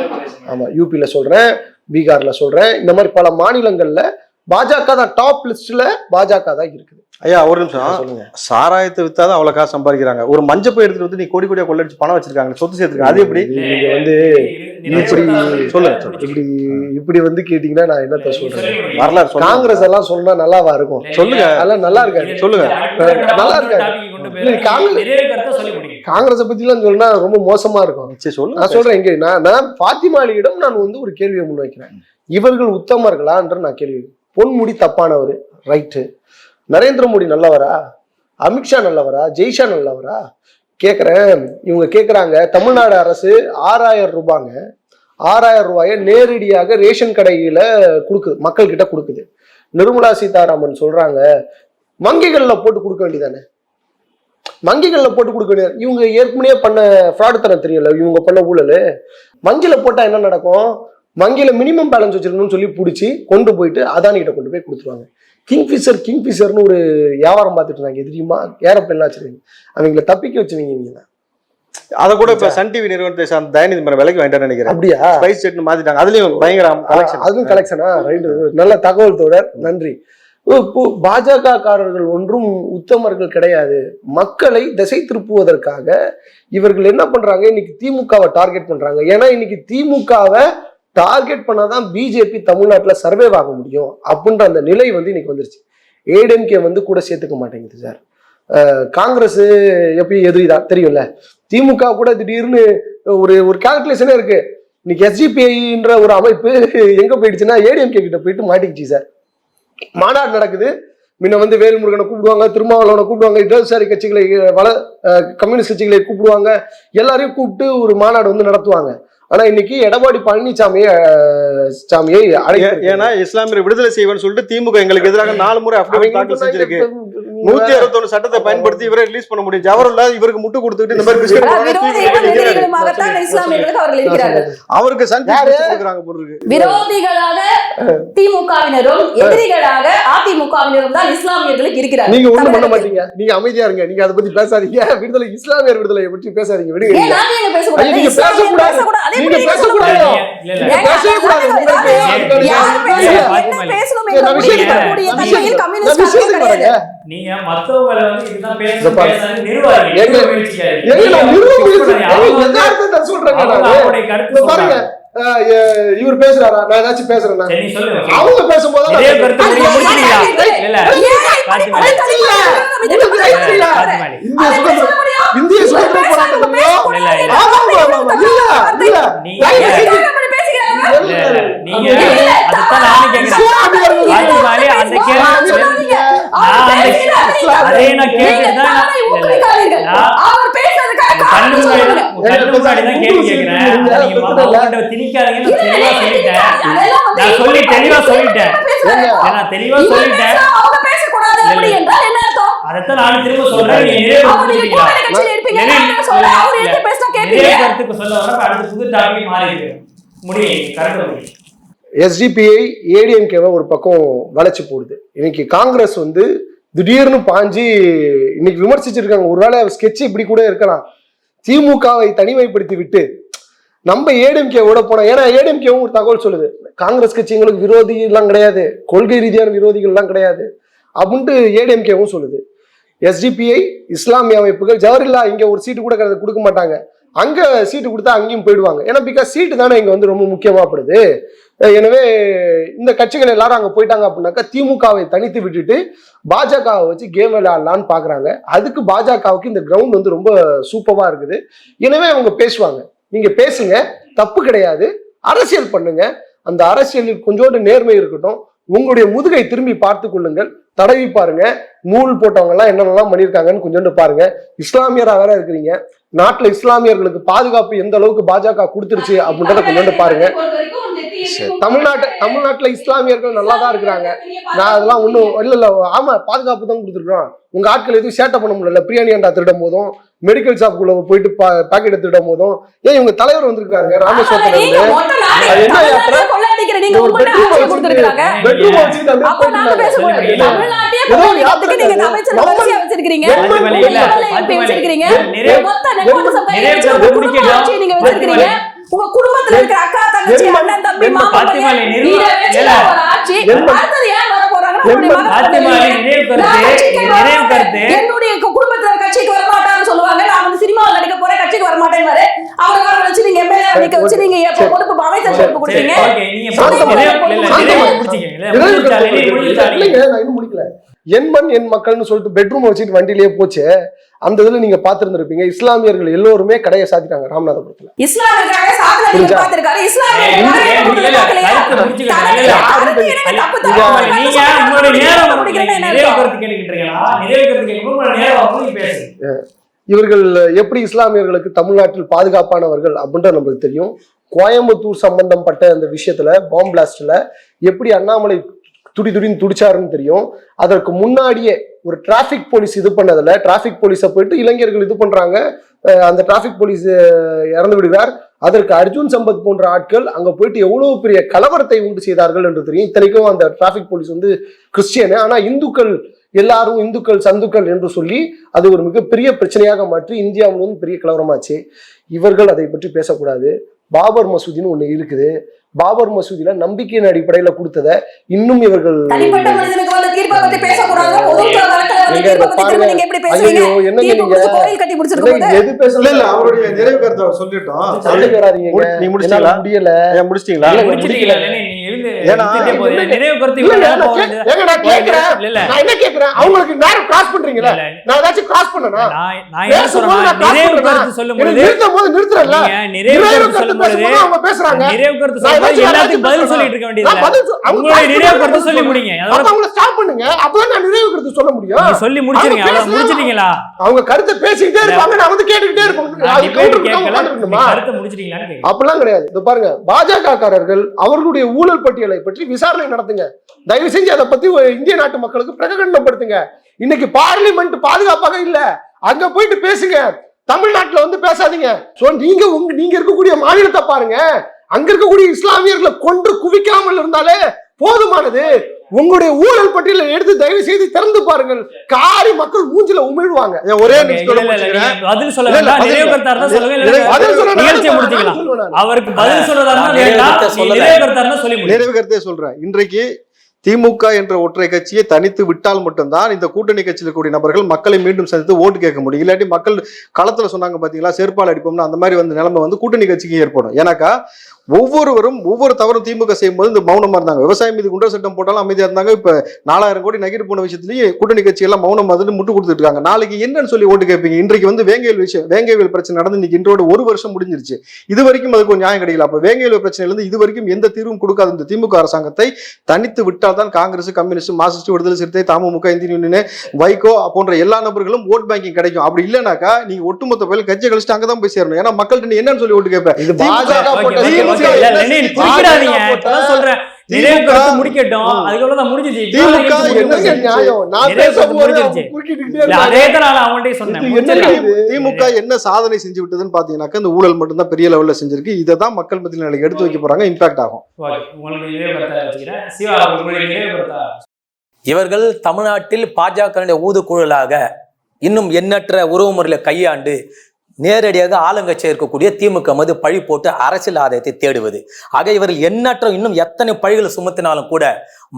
ஆமா, யூபியில சொல்றேன், பீகார்ல சொல்றேன். இந்த மாதிரி பல மாநிலங்கள்ல பாஜக தான் டாப் லிஸ்ட்ல பாஜக தான் இருக்குது. ஐயா ஒரு நிமிஷம் சொல்லுங்க. சாராயத்தை வித்தாதான் அவ்வளவு காசு சம்பாதிக்கிறாங்க. ஒரு மஞ்சள் போய் எடுத்துட்டு வந்து நீ கோடி கோடியா கொள்ளடிச்சு பணம் வச்சிருக்காங்க, சொத்து சேர்த்துருக்காங்க. அது எப்படி நீங்க வந்து இப்படி சொல்லுங்க, இப்படி வந்து கேட்டீங்கன்னா நான் என்னத்த சொல்றேன். வரலாறு காங்கிரஸ் எல்லாம் சொன்னா நல்லாவா இருக்கும்? சொல்லுங்க, அதெல்லாம் நல்லா இருக்காது. சொல்லுங்க, நல்லா இருக்காது. காங்கிரஸை பத்தி எல்லாம் சொன்னா ரொம்ப மோசமா இருக்கும். நான் சொல்றேன், இங்க நான் ஃபாத்திமா அலியிடம் நான் வந்து ஒரு கேள்வியை முன்வைக்கிறேன். இவர்கள் உத்தமர்களான்ற நான் கேள்வி. பொன்முடி தப்பானவர், ரைட்டு. நரேந்திர மோடி நல்லவரா, அமித்ஷா நல்லவரா, ஜெய்ஷா நல்லவரா கேட்குறேன். இவங்க கேட்குறாங்க, தமிழ்நாடு அரசு 6000 ரூபாங்க, 6000 ரூபாயை நேரடியாக ரேஷன் கடையில கொடுக்குது, மக்கள் கிட்ட கொடுக்குது. நிர்மலா சீதாராமன் சொல்றாங்க வங்கிகளில் போட்டு கொடுக்க வேண்டியதானே, வங்கிகளில் போட்டு கொடுக்க வேண்டியது. இவங்க ஏற்கனவே பண்ண ஃப்ராடு தரம் தெரியல, இவங்க பண்ண ஊழல். வங்கியில் போட்டால் என்ன நடக்கும், வங்கியில் மினிமம் பேலன்ஸ் வச்சிருக்கணும்னு சொல்லி பிடிச்சி கொண்டு போயிட்டு அதானிகிட்ட கொண்டு போய் கொடுத்துருவாங்க. கிங்ஃபிஷர்னு ஒரு வியாபாரம் பார்த்துட்டு இருந்தாங்க, தெரியுமா? ஏரோப்ளேன்லாம் வச்சிருக்கீங்க, அவங்கள தப்பிக்க வச்சுருவீங்க. நீங்கள் தான் அத கூட இப்ப சன் டிவி நிறுவனத்தை சார்ந்த தயநிதி மேல விலைக்கு வாங்கிட்டேன்னு நினைக்கிறேன். அப்படியா? ஸ்பைஸ் செட்னு மாத்திட்டாங்க. அதுலயும் பயங்கர கலெக்ஷன். அதுவும் கலெக்ஷனா? ரைட்டு, நல்ல தகவல் தோழர், நன்றி. இப்போ பாஜக காரர்கள் ஒன்றும் உத்தமர்கள் கிடையாது. மக்களை திசை திருப்புவதற்காக இவர்கள் என்ன பண்றாங்க, இன்னைக்கு திமுகவை டார்கெட் பண்றாங்க. ஏன்னா இன்னைக்கு திமுகவை டார்கெட் பண்ணாதான் பிஜேபி தமிழ்நாட்டுல சர்வே ஆக முடியும் அப்படின்ற அந்த நிலை வந்து இன்னைக்கு வந்துருச்சு. ஏடிஎம்கே வந்து கூட சேர்த்துக்க மாட்டேங்குது சார். காங்கிரஸ் எப்படி எதிரிதான் தெரியும்ல. திமுக கூட திடீர்னு ஒரு கால்குலேஷனே இருக்கு. இன்னைக்கு எஸ்டிபிஐன்ற ஒரு அமைப்பு எங்க போயிடுச்சுன்னா ஏடிஎம்கே கிட்ட போயிட்டு மாட்டிக்கிச்சு சார். மாநாடு நடக்குது. முன்ன வந்து வேல்முருகனை கூப்பிடுவாங்க, திருமாவளவனை கூப்பிடுவாங்க, இடதுசாரி கட்சிகளை கம்யூனிஸ்ட் கட்சிகளை கூப்பிடுவாங்க, எல்லாரையும் கூப்பிட்டு ஒரு மாநாடு வந்து நடத்துவாங்க. ஆனா இன்னைக்கு எடப்பாடி பழனிசாமியை ஏன்னா இஸ்லாமியர் விடுதலை செய்வேன்னு சொல்லிட்டு திமுக எங்களுக்கு எதிராக 4 முறை அஃபிடவிட் தாக்கல் செஞ்சிருக்கு. 161 சட்டத்தை பயன்படுத்தி இவரை ரிலீஸ் பண்ண முடியும். ஜவஹர்ல இவருக்கு முட்டு கொடுத்துட்டு இந்த மாதிரி அவருக்கு விரோதிகளாக திமுகவினரும் எதிரிகளாக அதிமுகவினரும் தான் இஸ்லாமியர்களுக்கு இருக்கிறார். நீங்க ஒண்ணும் பண்ண மாட்டீங்க, நீங்க அமைதியா இருங்க, நீங்க அதை பத்தி பேசாதீங்க. விடுதலை இஸ்லாமியர் விடுதலையை பற்றி பேசாதீங்க, விடுங்க. நீங்க பேசக்கூடாது, நீங்க பேசக்கூடாது. நீங்க மத்தவங்களை வந்து இதுதான் பேசணும் பாருங்க. இவர் பேசுறாரா, நான் ஏதாச்சும் பேசுறேன்னா அவங்க பேசும்போது இந்திய சுதந்திர போராட்டத்திலயோ எஸ்டிபிஐ ஏடிஎம்கேவை ஒரு பக்கம் வளைச்சு போடுது. இன்னைக்கு காங்கிரஸ் வந்து திடீர்னு பாஞ்சு இன்னைக்கு விமர்சிச்சிருக்காங்க. ஒருவேளை ஸ்கெட்ச் இப்படி கூட இருக்கலாம். திமுகவை தனிமைப்படுத்தி விட்டு நம்ம ஏடிஎம்கேவோட போனோம். ஏன்னா ஏடிஎம்கேவும் ஒரு தகவல் சொல்லுது, காங்கிரஸ் கட்சிங்களுக்கு விரோதி எல்லாம் கிடையாது, கொள்கை ரீதியான விரோதிகள் எல்லாம் கிடையாது அப்படின்ட்டு ஏடிஎம்கேவும் சொல்லுது. எஸ்டிபிஐ இஸ்லாமிய அமைப்புகள் ஜவஹர்லா இங்க ஒரு சீட்டு கூட கொடுக்க மாட்டாங்க, அங்க சீட்டு கொடுத்தா அங்கேயும் போயிடுவாங்க. ஏன்னா பிகாஸ் சீட்டு தானே இங்க வந்து ரொம்ப முக்கியமாகப்படுது. எனவே இந்த கட்சிகள் எல்லாரும் அங்க போயிட்டாங்க அப்படின்னாக்கா திமுகவை தனித்து விட்டுட்டு பாஜகவை வச்சு கேம் விளையாடலான்னு பாக்குறாங்க. அதுக்கு பாஜகவுக்கு இந்த கிரவுண்ட் வந்து ரொம்ப சூப்பரா இருக்குது. எனவே அவங்க பேசுவாங்க, நீங்க பேசுங்க, தப்பு கிடையாது, அரசியல் பண்ணுங்க. அந்த அரசியலில் கொஞ்சோண்டு நேர்மை இருக்கட்டும். உங்களுடைய முதுகை திரும்பி பார்த்து கொள்ளுங்கள், தடவி பாருங்க, நூல் போட்டவங்க எல்லாம் என்னென்னலாம் பண்ணியிருக்காங்கன்னு கொஞ்சோண்டு பாருங்க. இஸ்லாமியரா வேற இருக்கிறீங்க, நாட்டுல இஸ்லாமியர்களுக்கு பாதுகாப்பு எந்த அளவுக்கு பாஜக கொடுத்துருச்சு அப்படின்றத கொஞ்சோண்டு பாருங்க. தமிழ்நாட்டுல இஸ்லாமியர்கள் நல்லா தான் இருக்கிறாங்க. நான் அதெல்லாம் ஒண்ணும் இல்ல, ஆமா பாதுகாப்பு தான் கொடுத்துருக்கோம். உங்க ஆட்கள் எதுவும் சேட்டை பண்ண முடியல. பிரியாணி அண்டா திருடும் போதும், மெடிக்கல் ஷாப்புக்குள்ள போயிட்டு பாக்கெட் திருடும் போதும், ஏன் இவங்க தலைவர் வந்திருக்காங்க ராமேஸ்வரத்துல இருந்து, என்ன யாத்திரை உங்க குடும்பத்துல இருக்க அக்கா தங்கச்சி அண்ணன் தம்பி மாமா என்னுடைய குடும்பத்துல கட்சிக்கு வர மாட்டான்னு சொல்லுவாங்க. நான் வந்து சினிமாவில் நடிக்க போறேன், கட்சிக்கு வர மாட்டேன்னு அவரை வச்சு நீங்க எம்எல்ஏ நிக்க வச்சு நீங்க பொறுப்பு அமைச்சர் பொறுப்பு கொடுத்தீங்க. முடிக்கல. என் மண் என் மக்கள்னு சொல்லிட்டு பெட்ரூம் வச்சுட்டு வண்டியிலேயே போச்சு. அந்த இதுல நீங்க பாத்துருந்துருப்பீங்க, இஸ்லாமியர்கள் எல்லோருமே கடையை சாத்திட்டாங்க ராமநாதபுரத்துல. இவர்கள் எப்படி இஸ்லாமியர்களுக்கு தமிழ்நாட்டில் பாதுகாப்பானவர்கள் அப்படின்ற நம்மளுக்கு தெரியும். கோயம்புத்தூர் சம்பந்தப்பட்ட அந்த விஷயத்துல பாம் பிளாஸ்ட்ல எப்படி அண்ணாமலை துடின்னு துடிச்சாருன்னு தெரியும். அதற்கு முன்னாடியே ஒரு டிராபிக் போலீஸ் இது பண்ணதுல டிராபிக் போலீஸை போயிட்டு இளைஞர்கள் இது பண்றாங்க, அந்த டிராபிக் போலீஸ் இறந்து விடுகிறார். அதற்கு அர்ஜுன் சம்பத் போன்ற ஆட்கள் அங்க போயிட்டு எவ்வளவு பெரிய கலவரத்தை உண்டு செய்தார்கள் என்று தெரியும். இத்தனைக்கும் அந்த டிராபிக் போலீஸ் வந்து கிறிஸ்டியனு, ஆனா இந்துக்கள் எல்லாரும் இந்துக்கள் சந்துக்கள் என்று சொல்லி அது ஒரு மிகப்பெரிய பிரச்சனையாக மாற்றி இந்தியாவிலும் பெரிய கலவரமாச்சு. இவர்கள் அதை பற்றி பேசக்கூடாது. பாபர் மசூதின்னு ஒண்ணு இருக்குது. பாபர் மசூதியில நம்பிக்கையின் அடிப்படையில கொடுத்தத இன்னும் இவர்கள் எது பேசல அவருடைய நிறைவு கருத்தை சொல்லிட்டோம். முடியல. அவங்களுக்கு நேரம் கிராஸ் பண்றீங்களா? நான் ஏதாச்சும் கிராஸ் பண்ணனா? அவங்க பேசுறாங்க. எல்லாத்துக்கும் பதில் சொல்லிட்டு இருக்க வேண்டியது. உங்களுடைய நிறைவு கருத்து சொல்லி முடிங்க. அவங்கள ஸ்டாப் பண்ணுங்க. அப்பதான் நான் நிறைவு கருத்து சொல்ல முடியும். நீங்க சொல்லி முடிச்சிருங்க. அவ்வளவு முடிச்சிட்டீங்களா? அவங்க கருத்தை பேசிக்கிட்டே இருப்பாங்க. நான் வந்து கேட்டுக்கிட்டே இருப்பேன். கருத்தை முடிச்சிட்டீங்களான்னு அப்படிலாம் கிடையாது. இது பாருங்க, பாஜக காரர்கள் அவர்களுடைய ஊழல் பட்டியலை பற்றி விசாரணை நடத்துங்க. தயவு செஞ்சு அதை பத்தி இந்திய நாட்டு மக்களுக்கு பிரகடனப்படுத்துங்க. இன்னைக்கு பார்லிமெண்ட் பாதுகாப்பாக இல்ல, அங்க போயிட்டு பேசுங்க. தமிழ்நாட்டுல வந்து பேசாதீங்க. நீங்க இருக்கக்கூடிய மாநிலத்தை பாருங்க. அங்க இருக்கக்கூடிய இஸ்லாமியர்களை கொன்று குவிக்காமல் இருந்தாலே போதுமானது. உங்களுடைய ஊழல் பட்டியலை எடுத்து தயவு செய்து திறந்து பாருங்கள். காரி மக்கள் மூஞ்சில உமிழ்வாங்க. ஒரே பதில் சொல்ல வேண்டாம். நிறைவு கருத்தா இருந்தா சொல்லுங்க. நிகழ்ச்சியை முடிச்சுக்கலாம். அவருக்கு பதில் சொல்றதா நிறைவு கருத்தே சொல்றேன். இன்றைக்கு திமுக என்ற ஒற்றை கட்சியை தனித்து விட்டால் மட்டும்தான் இந்த கூட்டணி கட்சியில் இருக்கக்கூடிய நபர்கள் மக்களை மீண்டும் சந்தித்து ஓட்டு கேட்க முடியும். இல்லாட்டி மக்கள் களத்துல சொன்னாங்க பாத்தீங்களா, செருப்பால் அடிப்போம்னா அந்த மாதிரி வந்து நிலைமை வந்து கூட்டணி கட்சிக்கு ஏற்படும். ஏன்னாக்கா ஒவ்வொருவரும் ஒவ்வொரு தவறும் திமுக செய்யும் போது இந்த மௌனமா இருந்தாங்க. விவசாயம் மீது குண்டர் சட்டம் போட்டாலும் அமைதியா இருந்தாங்க. இப்ப 4000 கோடி நகிட்டு போன விஷயத்திலேயே கூட்டணி கட்சி எல்லாம் மௌனம் வந்து முட்டு கொடுத்துட்டு இருக்காங்க. நாளைக்கு என்னன்னு சொல்லி ஓட்டு கேட்பீங்க? இன்றைக்கு வந்து வேங்கையல் பிரச்சனை நடந்து இன்னைக்கு இன்றோட 1 வருஷம் முடிஞ்சிருச்சு. இது வரைக்கும் அதுக்கு ஒரு நியாயம் கிடைக்கல. அப்ப வேங்கையல் பிரச்சனையில இருந்து இது வரைக்கும் எந்த தீர்வும் கொடுக்காத இந்த திமுக அரசாங்கத்தை தனித்து விட்டால் தான் காங்கிரஸ், கம்யூனிஸ்ட், மார்க்சிஸ்ட், விடுதலை சிறுத்தை, தமுமுக, இந்தியன் யூனியன், வைகோ போன்ற எல்லா நபர்களும் ஓட் பேங்கிங் கிடைக்கும். அப்படி இல்லைனாக்கா நீங்க ஒட்டுமொத்த பேர் கட்சியை கழிச்சுட்டு அங்கதான் போய் சேரணும். ஏன்னா மக்கள்கிட்ட என்னன்னு சொல்லி ஓட்டு கேட்பேன். திமுக என்ன சாதனை செஞ்சு விட்டதுன்னு பாத்தீங்கன்னாக்கா இந்த ஊழல் மட்டும் தான் பெரிய லெவல்ல செஞ்சிருக்கு. இதைதான் மக்கள் மத்தியில் எடுத்து வைக்க போறாங்க. இம்பாக்ட் ஆகும். இவர்கள் தமிழ்நாட்டில் பாஜக ஊதுகுழலாக இன்னும் எண்ணற்ற உறவு முறையில் கையாண்டு நேரடியாக ஆளுங்கட்சியாக இருக்கக்கூடிய திமுக மீது பழி போட்டு அரசியல் ஆதாயத்தை தேடுவது. ஆக இவர்கள் எண்ணற்ற இன்னும் எத்தனை பழிகளை சுமத்தினாலும் கூட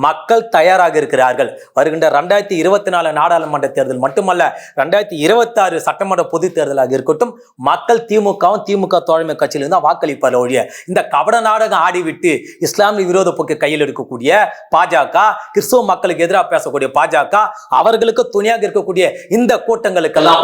மக்கள் தயாராக இருக்கிறார்கள். வருகின்ற 2024 நாடாளுமன்ற தேர்தல் மட்டுமல்ல, 2026 சட்டமன்ற பொது தேர்தலாக இருக்கட்டும், மக்கள் திமுகவும் திமுக தோழமை கட்சியிலிருந்து தான் வாக்களிப்பார் ஒழிய இந்த கபட நாடகம் ஆடிவிட்டு இஸ்லாமிய விரோத போக்கு கையில் எடுக்கக்கூடிய பாஜக, கிறிஸ்துவ மக்களுக்கு எதிராக பேசக்கூடிய பாஜக, அவர்களுக்கு துணையாக இருக்கக்கூடிய இந்த கூட்டங்களுக்கெல்லாம்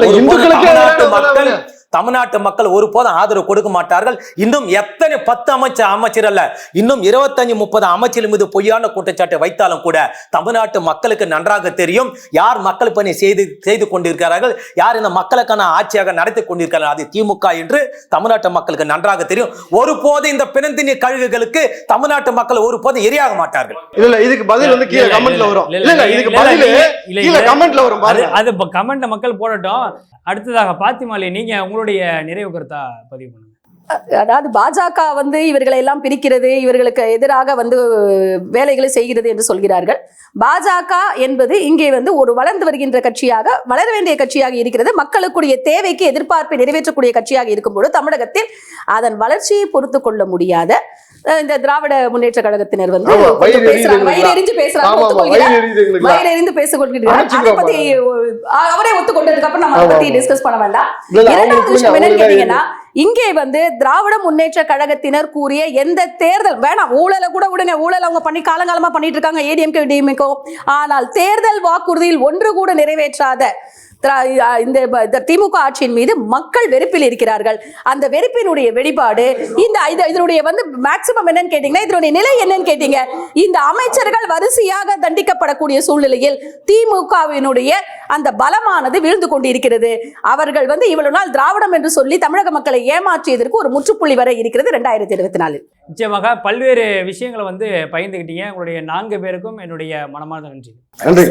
தமிழ்நாட்டு மக்கள் ஒருபோதும் ஆதரவு கொடுக்க மாட்டார்கள். இன்னும் எத்தனை 10 அமைச்சர் அல்ல, இன்னும் 25-30 அமைச்சர்கள் மீது பொய்யான குற்றச்சாட்டை வைத்தாலும் கூட தமிழ்நாட்டு மக்களுக்கு நன்றாக தெரியும் யார் மக்கள் பணி செய்து கொண்டிருக்கிறார்கள், யார் இந்த மக்களுக்கான ஆட்சியாக நடத்தி கொண்டிருக்கிறார்கள். அது திமுக என்று தமிழ்நாட்டு மக்களுக்கு நன்றாக தெரியும். ஒருபோது இந்த பிணந்தினி கழுகுகளுக்கு தமிழ்நாட்டு மக்கள் ஒருபோது எரியாக மாட்டார்கள். இல்ல இதுக்கு பதில் வந்து கீழே கமெண்ட்ல வரும். இல்ல இதுக்கு பதில் கீழே கமெண்ட்ல வரும். அது கமெண்ட்ல மக்கள் போடட்டும். அடுத்ததாக பாத்திமாலி, நீங்க உங்களுடைய நிறைவு கருத்தா பதிவு பண்ணுங்க. அதாவது பாஜக வந்து இவர்களை எல்லாம் பிரிக்கிறது, இவர்களுக்கு எதிராக வந்து வேலைகளை செய்கிறது என்று சொல்கிறார்கள். பாஜக என்பது இங்கே வந்து ஒரு வளர்ந்து வருகின்ற கட்சியாக, வளர வேண்டிய கட்சியாக இருக்கிறது. மக்களுக்குரிய தேவைக்கு எதிர்பார்ப்பை நிறைவேற்றக்கூடிய கட்சியாக இருக்கும்போது தமிழகத்தில் அதன் வளர்ச்சியை பொறுத்து கொள்ள முடியாத இந்த திராவிட முன்னேற்ற கழகத்தினர் வந்து வயிறெறிந்து பேசிக்கொள்கிறார். அதை பத்தி அவரே ஒத்துக்கொண்டதுக்கு அப்புறம் நம்ம அதை பத்தி டிஸ்கஸ் பண்ண வேண்டாம். இரண்டாவது விஷயம் என்னன்னு கேட்டீங்கன்னா, இங்கே வந்து திராவிட முன்னேற்ற கழகத்தினர் கூறிய எந்த தேர்தல் வேணாம், ஊழலை கூட உடனே ஊழல் அவங்க பண்ணி காலங்காலமா பண்ணிட்டு இருக்காங்க, ஏடிஎம்கே டிஎம்கே. ஆனால் தேர்தல் வாக்குறுதியில் ஒன்று கூட நிறைவேற்றாத இந்த திமுக ஆட்சியின் மீது மக்கள் வெறுப்பில் இருக்கிறார்கள். அந்த வெறுப்பினுடைய வெளிப்பாடு இதனுடைய வந்து மேக்சிமம் என்னன்னு கேட்டீங்கன்னா, இதனுடைய நிலை என்னன்னு கேட்டீங்க, இந்த அமைச்சர்கள் வரிசையாக தண்டிக்கப்படக்கூடிய சூழ்நிலையில் திமுகவினுடைய அந்த பலமானது வீழ்ந்து கொண்டிருக்கிறது. அவர்கள் வந்து இவ்வளவு நாள் திராவிடம் என்று சொல்லி தமிழக மக்களை ஏமாற்றியதற்கு ஒரு முற்றுப்புள்ளி வரை இருக்கிறது 2024. நிச்சயமாக பல்வேறு விஷயங்களை வந்து பகிர்ந்துக்கிட்டீங்க. உங்களுடைய 4 பேருக்கும் என்னுடைய மனமார்ந்த நன்றி. நன்றி.